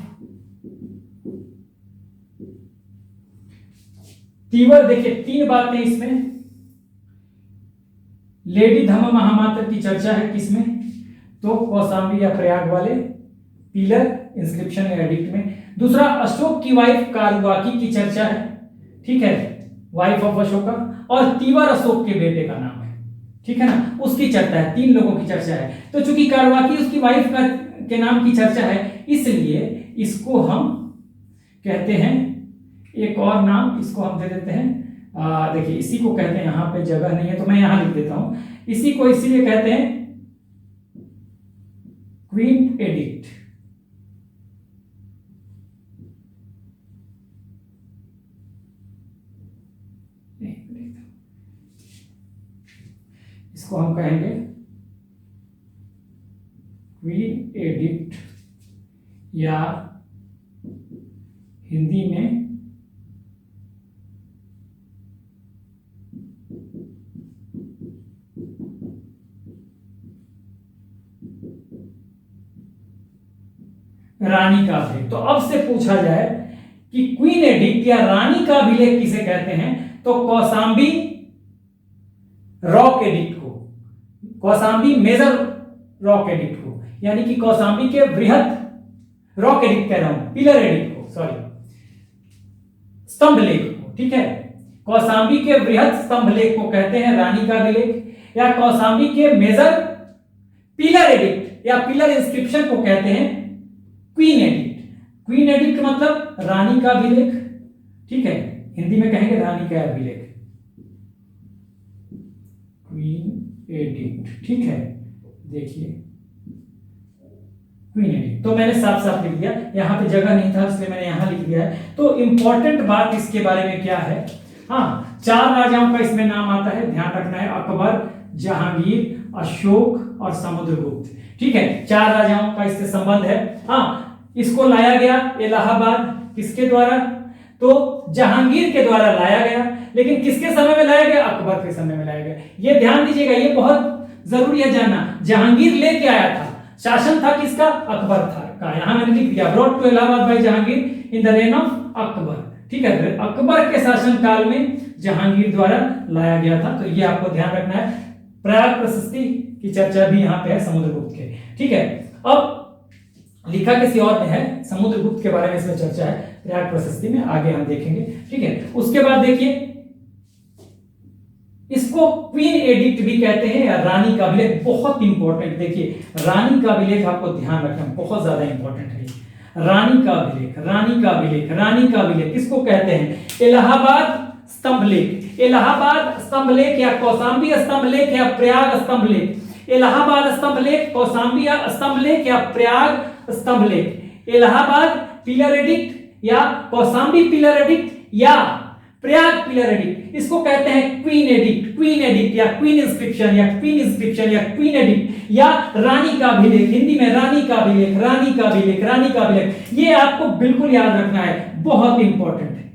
तीवर। देखिए 3 बातें इसमें, लेडी धम्म महामात्र की चर्चा है किसमें, तो कौशाम्बी या प्रयाग वाले पिलर इंस्क्रिप्शन या एडिक्ट में। दूसरा, अशोक की वाइफ कारुवाकी की चर्चा है, ठीक है, वाइफ ऑफ अशोका, और तीवर अशोक के बेटे का नाम है, ठीक है ना, उसकी चर्चा है, 3 लोगों की चर्चा है। तो चूंकि कारुवाकी उसकी वाइफ का के नाम की चर्चा है, इसलिए इसको हम कहते हैं, एक और नाम इसको हम दे देते हैं, देखिए इसी को कहते हैं, यहां पे जगह नहीं है तो मैं यहां लिख देता हूं, इसी को इसीलिए कहते हैं क्वीन एडिक्ट। इसको हम कहेंगे क्वीन एडिक्ट, या हिंदी में रानी का अभिलेख। तो अब से पूछा जाए कि क्वीन एडिक्ट या रानी का अभिलेख किसे कहते हैं, तो कौशाम्बी रॉक एडिक्ट को, कौशाम्बी मेजर रॉक एडिक्ट को, यानी कि कौशाम्बी के बृहद, रॉक एडिक्ट कह रहा हूं, पिलर एडिक्ट को, सॉरी, स्तंभ लेख को, ठीक है, कौशाम्बी के बृहद स्तंभ लेख को कहते हैं रानी का अभिलेख, या कौशाम्बी के मेजर पिलर एडिक्ट या पिलर इंस्क्रिप्शन को कहते हैं क्वीन एडिक्ट। क्वीन एडिक्ट मतलब रानी का अभिलेख, ठीक है, हिंदी में कहेंगे रानी का अभिलेख, क्वीन एडिक्ट, ठीक है। देखिए क्वीन एडिक्ट तो मैंने साफ साफ लिख दिया, यहां पे जगह नहीं था इसलिए मैंने यहां लिख दिया है। तो इंपॉर्टेंट बात इसके बारे में क्या है, हाँ, 4 राजाओं का इसमें नाम आता है, ध्यान रखना है, अकबर, जहांगीर, अशोक और समुद्रगुप्त, ठीक है, 4 राजाओं का इससे संबंध है। हाँ, इसको लाया गया इलाहाबाद किसके द्वारा, तो जहांगीर के द्वारा लाया गया, लेकिन किसके समय में लाया गया, अकबर के समय में लाया गया। ये ध्यान दीजिएगा, ये बहुत जरूरी है जानना, जहांगीर लेके आया था, शासन था किसका, अकबर था का, यहां मैंने लिख दिया, brought to Allahabad by Jahangir in the reign of Akbar, ठीक है, अकबर के शासन काल में जहांगीर द्वारा लाया गया था। तो ये आपको ध्यान रखना है। प्रयाग प्रशस्ति की चर्चा भी यहाँ पे है समुद्रगुप्त के, ठीक है। अब लिखा किसी और ने है, समुद्रगुप्त के बारे में इसमें चर्चा है प्रयाग प्रशस्ति में, आगे हम देखेंगे, ठीक है। उसके बाद देखिए इसको क्वीन एडिक्ट भी कहते हैं या रानी का अभिलेख, बहुत इंपॉर्टेंट, देखिए रानी का अभिलेख आपको ध्यान रखना बहुत ज्यादा इंपॉर्टेंट है। रानी का अभिलेख, रानी का अभिलेख, रानी का अभिलेख किसको कहते हैं, इलाहाबाद स्तंभ लेख, इलाहाबाद स्तंभ लेख या कौशाम्बी स्तंभ लेख या प्रयाग स्तंभ लेख, इलाहाबाद स्तंभ लेख, कौशाम्बी स्तंभ लेख या प्रयाग स्तंभ लेख, इलाहाबाद पिलर एडिक्ट या कौशाम्बी पिलर एडिक्ट या प्रयाग पिलर एडिक्ट, इसको कहते हैं क्वीन एडिक्ट, क्वीन एडिक्ट या क्वीन इंस्क्रिप्शन या क्वीन इंस्क्रिप्शन या क्वीन एडिक्ट या रानी का अभिलेख, हिंदी में रानी का अभिलेख, रानी का अभिलेख, रानी का अभिलेख। ये आपको बिल्कुल याद रखना है, बहुत इंपॉर्टेंट है।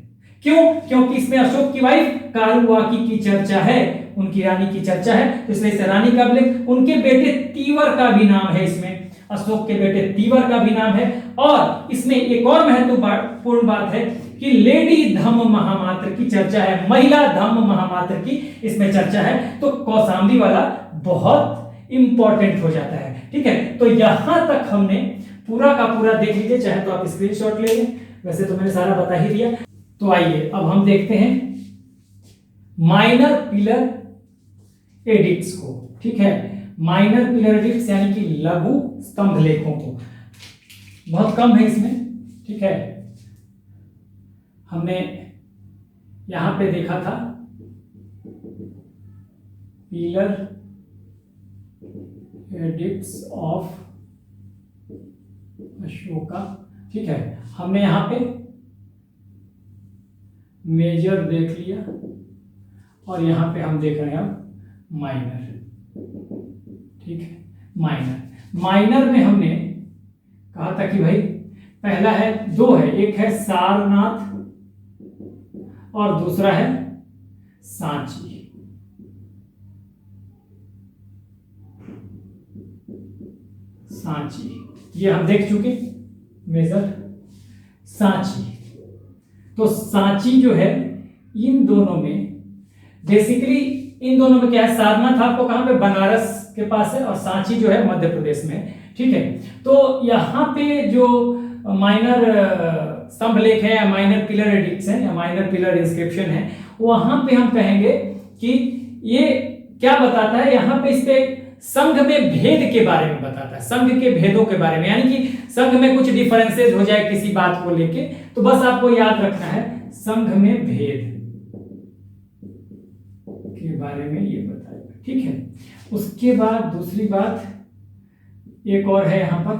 क्यों, क्योंकि इसमें अशोक की वाइफ कारुवाकी की चर्चा है, उनकी रानी की चर्चा है, तो इसलिए इसे रानी का अभिलेख। उनके बेटे तीवर का भी नाम है इसमें, अशोक के बेटे तीवर का भी नाम है। और इसमें एक और महत्वपूर्ण बात है कि लेडी धम्म महामात्र की चर्चा है, महिला धम्म महामात्र की इसमें चर्चा है, तो कौशाम्बी वाला बहुत इंपॉर्टेंट हो जाता है, ठीक है। तो यहां तक हमने पूरा का पूरा देख लीजिए, चाहे तो आप स्क्रीनशॉट ले लें, वैसे तो मैंने सारा बता ही दिया। तो आइए अब हम देखते हैं माइनर पिलर एडिक्ट्स को, ठीक है, माइनर पिलर एडिक्ट्स यानी कि लघु स्तंभ लेखों को, बहुत कम है इसमें, ठीक है। हमने यहां पे देखा था पिलर एडिक्ट्स ऑफ अशोका, ठीक है, हमने यहां पे मेजर देख लिया और यहां पे हम देख रहे हैं अब माइनर। ठीक है, माइनर, माइनर में हमने कहा था कि भाई पहला है, दो है, एक है सारनाथ और दूसरा है सांची। सांची ये हम देख चुके, मेजर, सांची। तो सांची जो है इन दोनों में बेसिकली, इन दोनों में क्या है, सारनाथ आपको कहां पे, बनारस के पास है, और सांची जो है मध्य प्रदेश में। ठीक है, तो यहां पे जो माइनर स्तंभ लेख है या माइनर पिलर एडिक्ट्स है या माइनर पिलर इंस्क्रिप्शन है, वहां पे हम कहेंगे कि ये क्या बताता है, यहां पे इस पे संघ में भेद के बारे में बताता है, संघ के भेदों के बारे में, यानी कि संघ में कुछ डिफरेंसेस हो जाए किसी बात को लेके, तो बस आपको याद रखना है संघ में भेद के बारे में ये बताएगा। ठीक है, उसके बाद दूसरी बात एक और है यहां पर,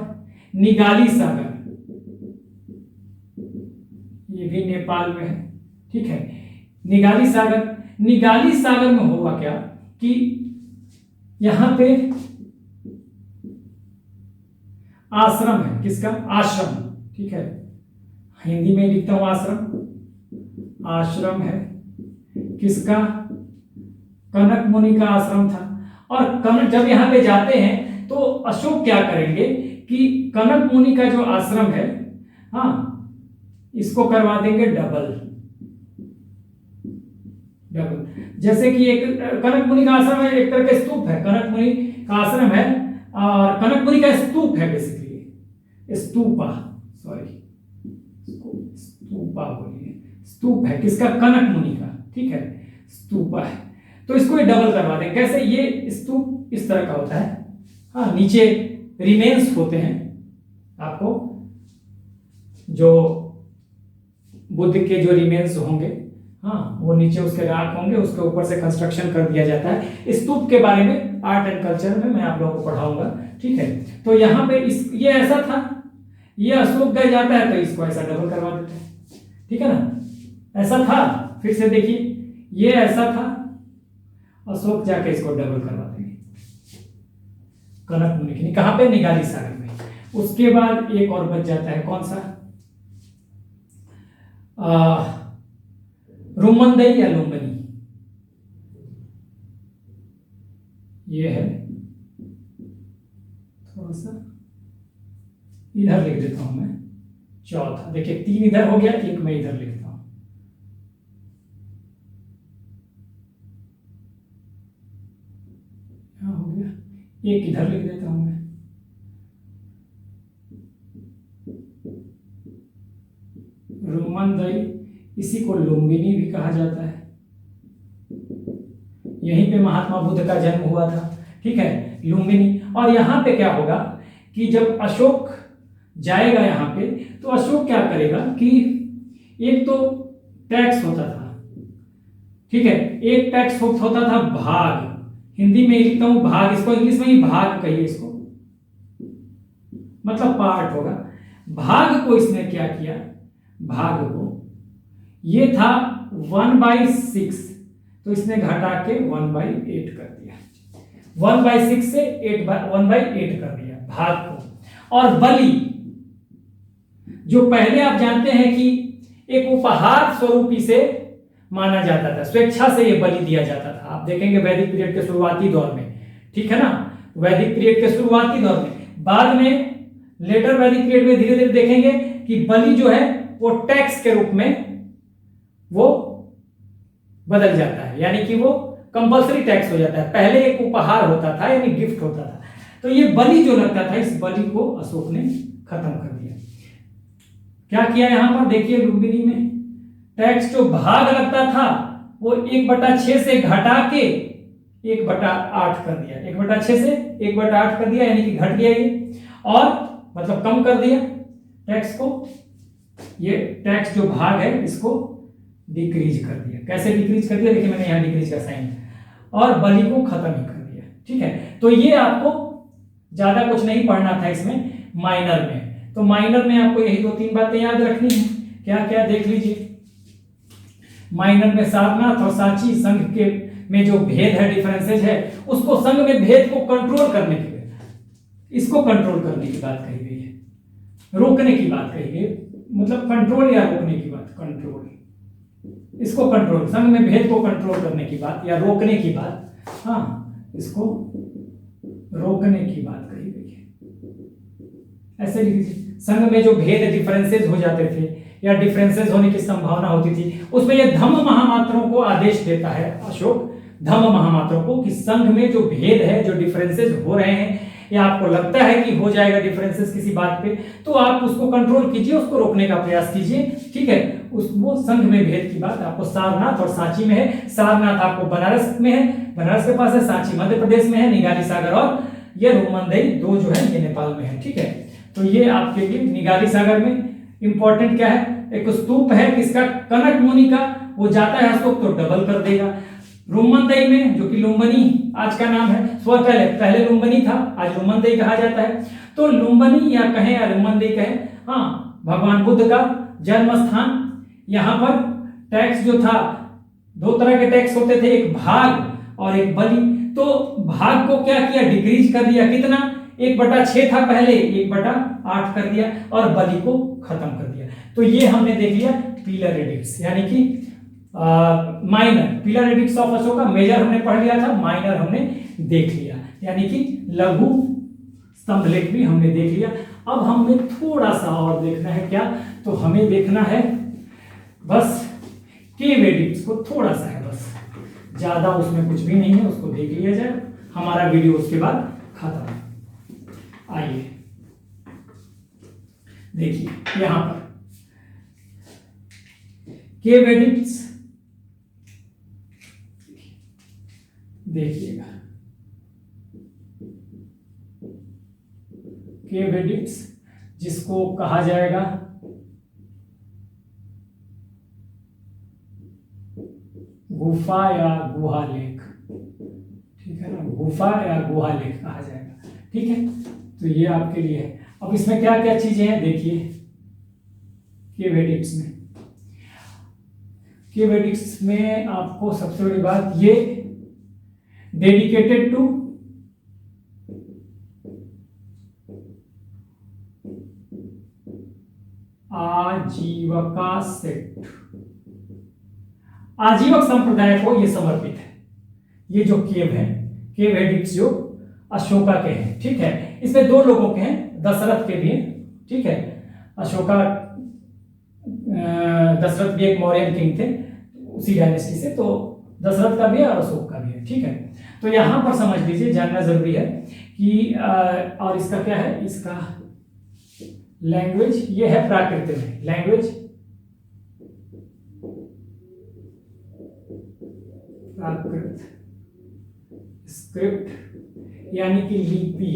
निगाली सागर, ये भी नेपाल में है। ठीक है, निगाली सागर, निगाली सागर में हुआ क्या कि यहां पे आश्रम है, किसका, आश्रम। ठीक है, हिंदी में लिखता हूं आश्रम, आश्रम है किसका, कनक मुनि का आश्रम था। और कनक जब यहां पे जाते हैं तो अशोक क्या करेंगे कि कनक मुनि का जो आश्रम है, हाँ, इसको करवा देंगे डबल। डबल जैसे कि एक कनक मुनि का आश्रम है, एक तरह का स्तूप है, कनक मुनि का आश्रम है और कनक मुनि का स्तूप है, बेसिकली स्तूपा, सॉरी स्तूपा बोलिए, स्तूप है किसका, कनक मुनि का। ठीक है, स्तूपा है, तो इसको डबल करवा दें। कैसे, ये स्तूप इस तरह का होता है, हाँ, नीचे रिमेन्स होते हैं, आपको जो बुद्ध के जो रिमेन्स होंगे, हाँ, वो नीचे उसके राख होंगे, उसके ऊपर से कंस्ट्रक्शन कर दिया जाता है। स्तूप के बारे में आर्ट एंड कल्चर में मैं आप लोगों को पढ़ाऊंगा। ठीक है, तो यहाँ पे ये ऐसा था, ये अशोक गए जाता है तो इसको ऐसा डबल करवा देते हैं। ठीक है ना, ऐसा था, फिर से देखिए ये ऐसा था, अशोक जाके इसको डबल करवा देंगे, कनक मुनि की, कहां पे, निगाली सागर में। उसके बाद एक और बच जाता है, कौन सा, रुमंदई या लुम्बिनी, ये है, थोड़ा सा इधर लिख देता हूं मैं, चौथा, देखिए 3 इधर हो गया, एक मैं इधर लिखता हूं, क्या हो गया, एक इधर लिख देता हूं मैं, रुमंदई, इसी को लुम्बिनी भी कहा जाता है, यहीं पे महात्मा बुद्ध का जन्म हुआ था। ठीक है, लुम्बिनी। और यहां पे क्या होगा कि जब अशोक जाएगा यहां पे, तो अशोक क्या करेगा कि एक तो टैक्स होता था, ठीक है, एक टैक्स होता था भाग, हिंदी में लिखता हूं भाग, इसको इंग्लिश में ही भाग कहिए, इसको मतलब पार्ट होगा। भाग को इसने क्या किया, भाग को, ये था 1/6, तो इसने घटा के 1/8 कर दिया, 1/6 से 1/8 कर दिया भाग को। और बलि, जो पहले आप जानते हैं कि एक उपहार स्वरूप इसे माना जाता था, स्वेच्छा से ये बलि दिया जाता था, आप देखेंगे वैदिक पीरियड के शुरुआती दौर में। ठीक है ना, वैदिक पीरियड के शुरुआती दौर में, बाद में लेटर वैदिक पीरियड में धीरे धीरे देखेंगे कि बलि जो है वो टैक्स के रूप में वो बदल जाता है, यानी कि वो कंपल्सरी टैक्स हो जाता है। पहले एक उपहार होता था, यानी गिफ्ट होता था, तो ये बलि जो लगता था, इस बलि को अशोक ने खत्म कर दिया। क्या किया यहां पर देखिए, लुम्बिनी में टैक्स जो भाग लगता था वो 1/6 से घटा के 1/8 कर दिया, 1/6 से 1/8 कर दिया, यानी कि घट गया ये, और मतलब कम कर दिया टैक्स को, ये टैक्स जो भाग है इसको डिक्रीज कर दिया। कैसे डिक्रीज कर दिया, देखिए मैंने यहां डिक्रीज का साइन, और बलि को खत्म ही कर दिया। ठीक है, तो ये आपको ज्यादा कुछ नहीं पढ़ना था इसमें, माइनर में। तो माइनर में आपको यही 2-3 बातें याद रखनी है। क्या क्या देख लीजिए। माइनर में सारनाथ और सांची संघ के में जो भेद है, डिफरेंसेज है, उसको संघ में भेद को कंट्रोल करने के लिए, इसको कंट्रोल करने की बात कही गई है, रोकने की बात कही गई, मतलब कंट्रोल या रोकने की बात, कंट्रोल, इसको कंट्रोल, संघ में भेद को कंट्रोल करने की बात या रोकने की बात, हाँ इसको रोकने की बात कही गई है। ऐसे लिख लीजिए, संघ में जो भेद डिफरेंसेस हो जाते थे या डिफरेंसेस होने की संभावना होती थी, उसमें यह धम्म महामात्रों को आदेश देता है अशोक, धम्म महामात्रों को, कि संघ में जो भेद है, जो डिफरेंसेस हो रहे हैं या आपको लगता है कि हो जाएगा डिफरेंसेस किसी बात पे, तो आप उसको कंट्रोल कीजिए, उसको रोकने का प्रयास कीजिए, ठीक है। वो संघ में भेद की बात आपको सारनाथ और सांची में है। सारनाथ आपको बनारस में है, बनारस के पास है, सांची मध्य प्रदेश में है, निगाली सागर और ये रोमनदई 2 जो है ये नेपाल में है, ठीक है। तो ये आपके लिए निगाली सागर में इंपॉर्टेंट क्या है, एक स्तूप है किसका, कनक मुनि का, वो जाता है अशोक तो डबल कर देगा। रोमनदई में, जो कि लुम्बिनी आज का नाम है, पहले लुम्बिनी था, आज रोमनदई कहा जाता है। तो लुम्बिनी या कहें या रोमनदई कहें, हाँ भगवान बुद्ध का जन्म स्थान। यहाँ पर टैक्स जो था, 2 तरह के टैक्स होते थे, एक भाग और एक बलि। तो भाग को क्या किया, डिक्रीज कर दिया, कितना, 1/6 था पहले, 1/8 कर दिया, और बलि को खत्म कर दिया। तो ये हमने देख लिया पिलर एडिक्ट्स, यानी कि minor, pillar edicts of Ashoka, major हमने पढ़ लिया था, माइनर हमने देख लिया, यानी कि लघु स्तंभलेख भी हमने देख लिया। अब हमें थोड़ा सा और देखना है, क्या, तो हमें देखना है बस केव एडिक्ट्स को, थोड़ा सा है बस, ज्यादा उसमें कुछ भी नहीं है, उसको देख लिया जाए, हमारा वीडियो उसके बाद खत्म। आइए देखिए यहां पर केव एडिक्ट्स, देखिएगा केव एडिक्ट्स जिसको कहा जाएगा गुफा या गुहा लेख, ठीक है ना, गुफा या गुहा लेख कहा जाएगा, ठीक है। तो ये आपके लिए है। अब इसमें क्या क्या चीजें हैं देखिए केव एडिक्ट्स में। केव एडिक्ट्स में आपको सबसे बड़ी बात, ये डेडिकेटेड टू आजीविका सेक्ट, आजीवक संप्रदाय को ये समर्पित है। ये जो केव है, केव एडिक्ट्स जो अशोका के हैं, ठीक है। इसमें 2 लोगों के हैं, दशरथ के भी हैं, ठीक है। अशोका, दशरथ भी एक मौर्यन किंग थे उसी डायनेस्टी से, तो दशरथ का भी है और अशोक का भी है, ठीक है। तो यहां पर समझ लीजिए, जानना जरूरी है कि और इसका क्या है, इसका लैंग्वेज, ये है प्राकृत में लैंग्वेज, प्राकृत, स्क्रिप्ट यानी कि लिपि,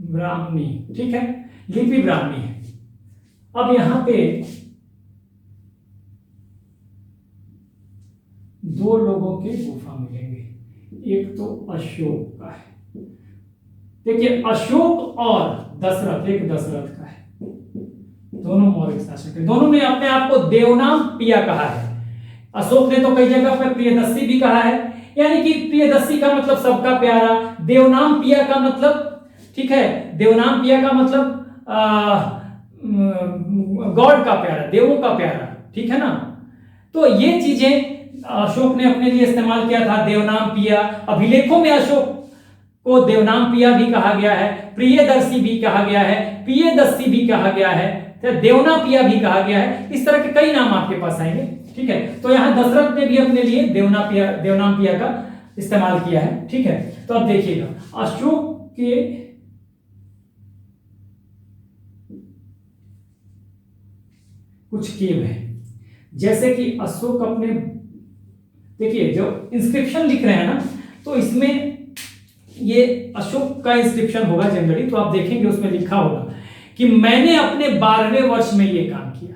ब्राह्मी, ठीक है, लिपि ब्राह्मी है। अब यहां पे 2 लोगों के गुफा मिलेंगे, एक तो अशोक का है, देखिए अशोक और दशरथ, एक दशरथ का है, दोनों मौर्य शासक है, दोनों ने अपने आप को देवनाम पिया कहा है। अशोक ने तो कई जगह पर प्रियदर्शी भी कहा है, यानी कि प्रियदर्शी का मतलब सबका प्यारा, देवनाम पिया का मतलब, ठीक है, देवनाम पिया का मतलब गॉड का प्यारा, देवों का प्यारा, ठीक है ना। तो ये चीजें अशोक ने अपने लिए इस्तेमाल किया था, देवनाम पिया। अभिलेखों में अशोक को देवनाम पिया भी कहा गया है, प्रियदर्शी भी कहा गया है, पियदर्शी भी कहा गया है, देवना पिया भी कहा गया है। इस तरह के कई नाम आपके पास आएंगे, ठीक है। तो यहां दशरथ ने भी अपने लिए देवनाम पिया का इस्तेमाल किया है, ठीक है। तो अब देखिएगा अशोक के कुछ केव है, जैसे कि अशोक अपने, देखिए जो इंस्क्रिप्शन लिख रहे हैं ना, तो इसमें ये अशोक का इंस्क्रिप्शन होगा जनरली, तो आप देखेंगे उसमें लिखा होगा कि मैंने अपने 12वें वर्ष में ये काम किया,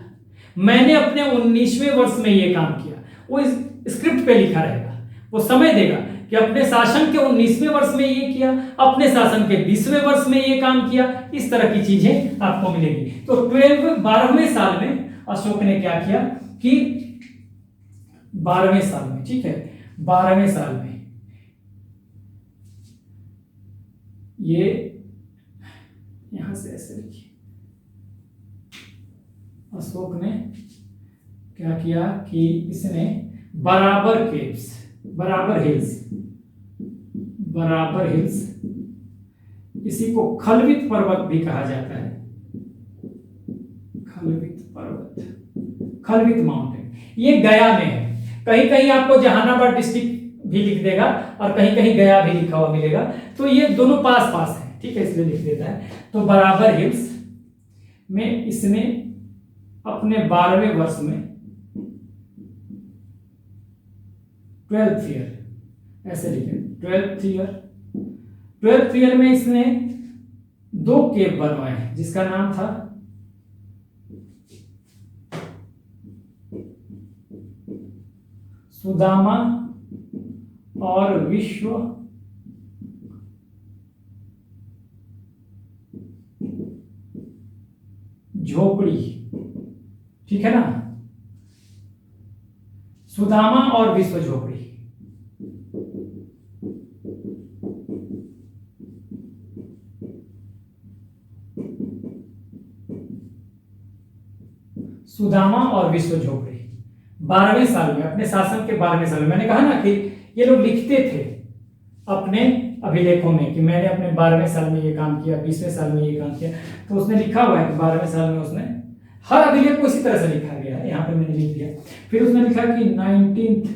मैंने अपने 19वें वर्ष में ये काम किया, वो इस स्क्रिप्ट पे लिखा रहेगा, वो समय देगा कि अपने शासन के 19वें वर्ष में ये किया, अपने शासन के 20वें वर्ष में ये काम किया। इस तरह की चीजें आपको मिलेगी। तो 12वें साल में अशोक ने क्या किया कि 12वें साल में, ठीक है, 12वें साल में ये यहां से ऐसे लिखिए, अशोक ने क्या किया कि इसने बराबर केव्स, बराबर हिल्स, इसी को खलवित पर्वत भी कहा जाता है, खलवित पर्वत, खलवित माउंटेन, ये गया में है। कहीं कहीं आपको जहानाबाद डिस्ट्रिक्ट भी लिख देगा और कहीं कहीं गया भी लिखा हुआ मिलेगा, तो ये दोनों पास पास है, ठीक है, इसलिए लिख देता है। तो बराबर हिल्स में इसने अपने 12वें वर्ष में 12th ईयर ऐसे लिखे, 12th ईयर में इसने 2 केव बनवाए जिसका नाम था सुदामा और विश्व झोपड़ी, ठीक है ना, सुदामा और विश्व झोपड़ी। सुदामा और विश्व झोपड़ी 12वें साल में, अपने शासन के 12वें साल में। मैंने कहा ना कि ये लोग लिखते थे अपने अभिलेखों में कि मैंने अपने 12वें साल में ये काम किया, 20वें साल में ये काम किया, तो उसने लिखा हुआ है कि 12वें साल में उसने, हर अभिलेख को इसी तरह से लिखा गया है, यहाँ पे मैंने लिख दिया। फिर उसने लिखा कि 19th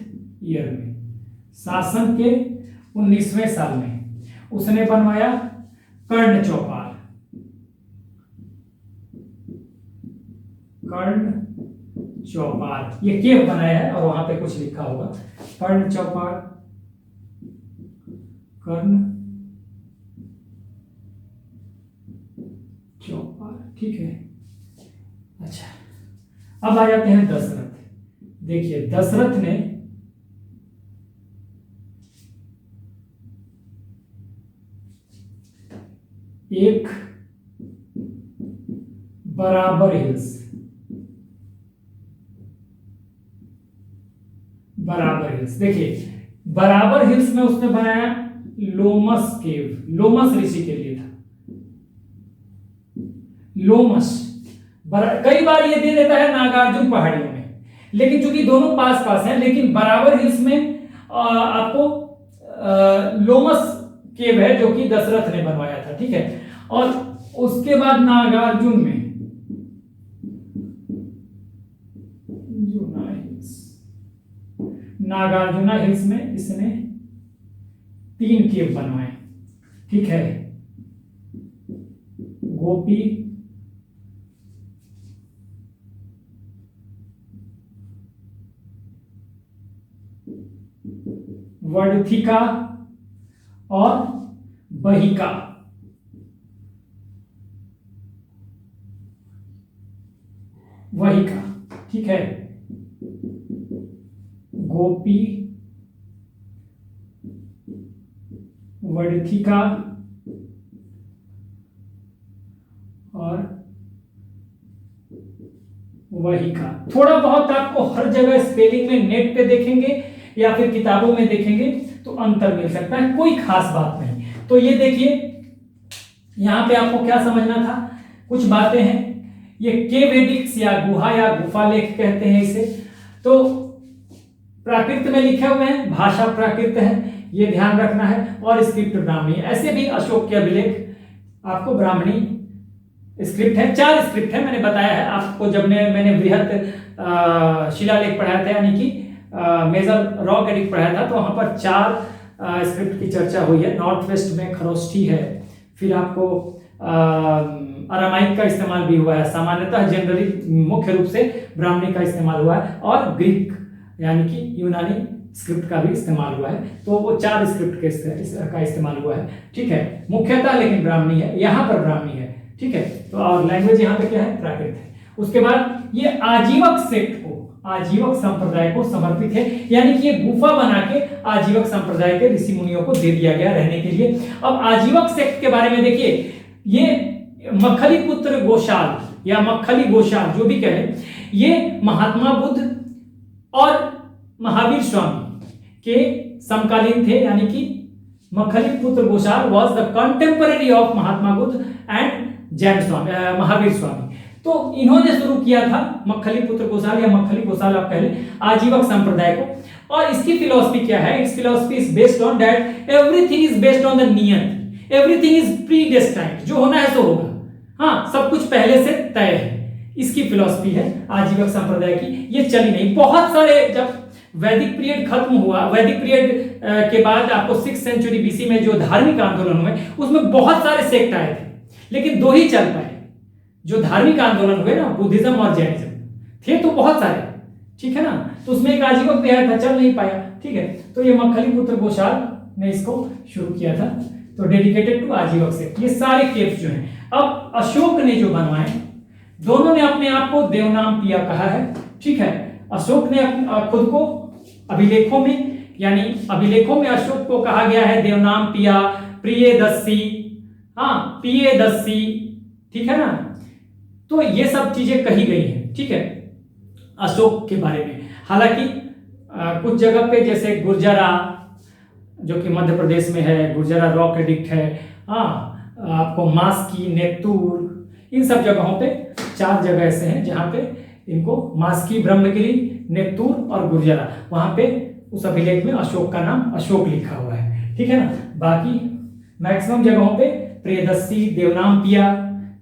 ईयर में, शासन के 19वें साल में उसने बनवाया कर्ण चौपाल, कर्ण चौपाल, ये केव बनाया है और वहां पे कुछ लिखा होगा, कर्ण चौपाल, कर्ण चौपाल, ठीक है। अच्छा, अब आ जाते हैं दशरथ। देखिए दशरथ ने एक बराबर हिल्स, बराबर हिल्स, देखिए बराबर हिल्स में उसने बनाया लोमस केव, लोमस ऋषि के लिए था लोमस। कई बार ये दे देता है नागार्जुन पहाड़ियों में, लेकिन चूंकि दोनों पास पास हैं, लेकिन बराबर हिल्स में आपको लोमस केव है जो कि दशरथ ने बनवाया था, ठीक है। और उसके बाद नागार्जुन में नागार्जुना हिल्स में इसने 3 केव बनवाए, ठीक है, गोपी, वर्थिका और बहिका, वहिका, ठीक है, गोपी, वर्थिका और वहिका। थोड़ा बहुत आपको हर जगह स्पेलिंग में नेट पे देखेंगे या फिर किताबों में देखेंगे तो अंतर मिल सकता है, कोई खास बात नहीं। तो ये देखिए यहां पे आपको क्या समझना था, कुछ बातें हैं। ये केव एडिक्ट्स या गुहा या गुफा लेख कहते हैं इसे। तो प्राकृत में लिखे हुए हैं, भाषा प्राकृत है, ये ध्यान रखना है, और स्क्रिप्ट ब्राह्मणी। ऐसे भी अशोक के अभिलेख आपको ब्राह्मणी स्क्रिप्ट है, 4 स्क्रिप्ट है, मैंने बताया है आपको जब मैंने बृहत शिलालेख पढ़ाया था, यानी कि मेजर रॉक एडिक्ट पढ़ाया था, तो वहां पर 4 स्क्रिप्ट की चर्चा हुई है। नॉर्थ वेस्ट में खरोष्ठी है, फिर आपको अरामाइक का इस्तेमाल भी हुआ है, सामान्यतः जनरली मुख्य रूप से ब्राह्मणी का इस्तेमाल हुआ है, और ग्रीक यानी कि यूनानी स्क्रिप्ट का भी इस्तेमाल हुआ है। तो वो 4 स्क्रिप्ट का इस्तेमाल हुआ है, ठीक है, मुख्यतः लेकिन ब्राह्मणी है, यहाँ पर ब्राह्मणी है, ठीक है। तो और लैंग्वेज यहाँ पे क्या है, प्राकृत है। उसके बाद ये आजीवक सेक्ट को, आजीवक संप्रदाय को समर्पित है, यानी कि ये गुफा बना के आजीवक संप्रदाय के ऋषि मुनियों को दे दिया गया रहने के लिए। अब आजीवक सेक्ट के बारे में देखिए, ये मक्खली पुत्र गोशाल या मक्खली गोशाल जो भी कहे, ये महात्मा बुद्ध और महावीर स्वामी के समकालीन थे, यानी कि Makkhali Putra Goshala was the contemporary of Mahatma Buddha and Jain Swami, Mahavir Swami. तो इन्होंने शुरू किया था मक्खली पुत्र गोशाल या मक्खली गोशाल आप कह लें, आजीवक संप्रदाय को। और इसकी फिलॉसफी क्या है? It's philosophy is based on that everything is based on the नियति, एवरीथिंग इज प्री डेस्टाइन्ड, जो होना है सो होगा, हाँ सब कुछ पहले से तय है। इसकी फिलॉसफी है आजीवक संप्रदाय की। ये चली नहीं, बहुत सारे, जब वैदिक पीरियड खत्म हुआ, वैदिक पीरियड के बाद आपको 6th सेंचुरी बीसी में जो धार्मिक आंदोलन हुए उसमें बहुत सारे सेक्ट आए थे, लेकिन दो ही चल पाए जो धार्मिक आंदोलन हुए ना, बुद्धिज्म और जैनिज्म। थे तो बहुत सारे, ठीक है ना, तो उसमें एक आजीवक भी आया था, चल नहीं पाया, ठीक है। तो ये मक्खली पुत्र गोशाल ने इसको शुरू किया था, तो डेडिकेटेड टू आजीवक सेक्ट। ये सारे केव्स जो हैं, अब अशोक ने जो बनवाए, दोनों ने अपने आप को देवनाम पिया कहा है, ठीक है। अशोक ने खुद को अभिलेखों में, यानी अभिलेखों में अशोक को कहा गया है देवनाम पिया, प्रियदर्शी, हाँ प्रियदर्शी, ठीक है ना। तो ये सब चीजें कही गई हैं, ठीक है, अशोक के बारे में। हालांकि कुछ जगह पे जैसे गुर्जरा, जो कि मध्य प्रदेश में है, गुर्जरा रॉक एडिक्ट है, हाँ आपको मास्की, नेतूर, इन सब जगहों पे 4 जगह ऐसे हैं जहां पे इनको मास्की, ब्रह्मगिरी, नेतूर और गुर्जरा, वहां पे उस अभिलेख में अशोक का नाम अशोक लिखा हुआ है, ठीक है ना। बाकी मैक्सिमम जगहों पे प्रियदर्शी, देवनाम पिया,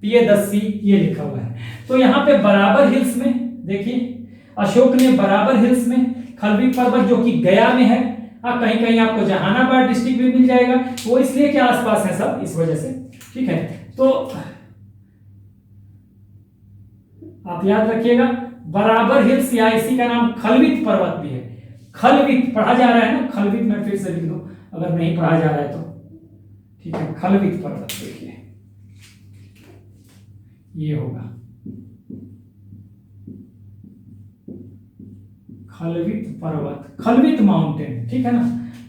प्रियदर्शी ये लिखा हुआ है। तो यहाँ पे बराबर हिल्स में देखिए, अशोक ने बराबर हिल्स में खलवी पर्वत जो कि गया में है, हाँ कहीं कहीं आपको जहानाबाद डिस्ट्रिक्ट भी मिल जाएगा, वो इसलिए के आसपास है सब, इस वजह से, ठीक है। तो आप याद रखिएगा बराबर हिल्स, या इसी का नाम खलवित पर्वत भी है। खलवित पढ़ा जा रहा है ना, खलवित में फिर से लिख दो अगर नहीं पढ़ा जा रहा है तो, ठीक है। खलवित पर्वत देखिए ये होगा खलवित पर्वत, खलवित माउंटेन, ठीक है ना।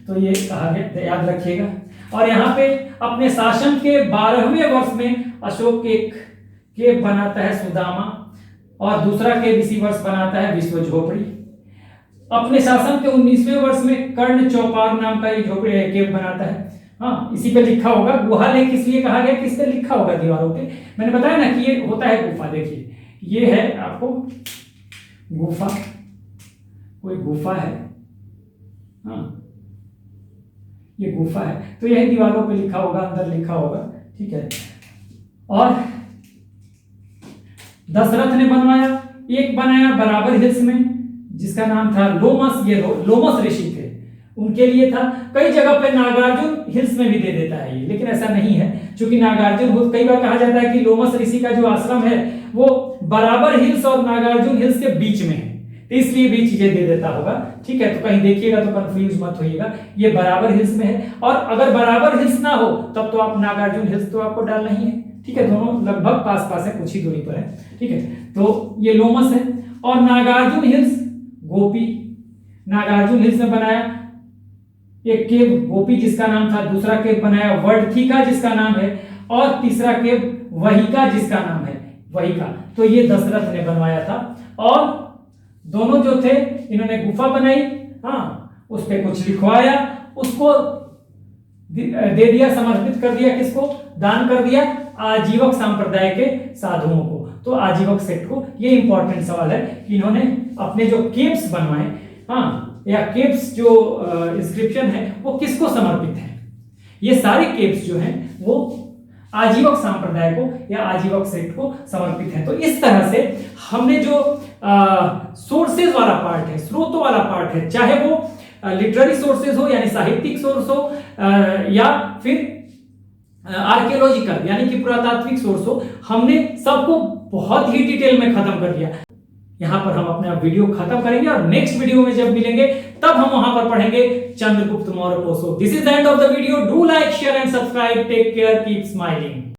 तो ये कहा गया, याद रखिएगा। और यहाँ पे अपने शासन के 12वें वर्ष में अशोक एक केव बनाता है सुदामा, और दूसरा केव इसी वर्ष बनाता है विश्व झोपड़ी। अपने शासन के 19वें वर्ष में कर्ण चौपार नाम का एक झोपड़ी केव बनाता है, हाँ इसी पे लिखा होगा। गुहा लेख इसलिए कहा गया कि इस पे लिखा होगा दीवारों पे, मैंने बताया ना कि ये होता है गुफा। देखिए ये है आपको गुफा, कोई गुफा है, हाँ ये गुफा है, तो यही दीवारों पे लिखा होगा, अंदर लिखा होगा, ठीक है। और दशरथ ने बनवाया, एक बनाया बराबर हिल्स में जिसका नाम था लोमस, ये लोमस ऋषि थे उनके लिए था। कई जगह पे नागार्जुन हिल्स में भी दे देता है ये, लेकिन ऐसा नहीं है, क्योंकि नागार्जुन, कई बार कहा जाता है कि लोमस ऋषि का जो आश्रम है वो बराबर हिल्स और नागार्जुन हिल्स के बीच में है, तो इसलिए भी चीजें दे देता होगा, ठीक है। तो कहीं देखिएगा तो कंफ्यूज मत होइएगा, ये बराबर हिल्स में है। और अगर बराबर हिल्स ना हो तब तो आप नागार्जुन हिल्स तो आपको डालना ही है, ठीक है। दोनों लगभग पास पास है, कुछ ही दूरी पर है, ठीक है। तो ये लोमस है। और नागार्जुन हिल्स गोपी, नागार्जुन हिल्स में बनाया एक केव गोपी जिसका नाम था, दूसरा केव बनाया वर्डथिका जिसका नाम है, और तीसरा केव वहिका जिसका नाम है वहिका। तो ये दशरथ ने बनवाया था। और दोनों जो थे इन्होंने गुफा बनाई, हाँ उस पे कुछ लिखवाया, उसको दे दिया, समर्पित कर दिया, किसको दान कर दिया, आजीवक संप्रदाय के साधुओं को। तो आजीवक सेक्ट को, ये इंपॉर्टेंट सवाल है कि इन्होंने अपने जो केव्स बनवाए, हाँ या केव्स जो इंस्क्रिप्शन है वो किसको समर्पित है। ये सारे केव्स जो हैं वो आजीवक संप्रदाय को या आजीवक सेक्ट को समर्पित है। तो इस तरह से हमने जो सोर्सेज वाला पार्ट है, स्रोतों वाला पार्ट है, चाहे वो लिटरेरी सोर्सेज हो यानी साहित्यिक सोर्स हो, या फिर आर्कियोलॉजिकल यानी कि पुरातात्विक सोर्स हो, हमने सबको बहुत ही डिटेल में खत्म कर दिया। यहाँ पर हम अपना वीडियो खत्म करेंगे और नेक्स्ट वीडियो में जब मिलेंगे तब हम वहां पर पढ़ेंगे चंद्रगुप्त मौर्य को। So this is the end of the video. Do like, share and subscribe. Take care, keep smiling.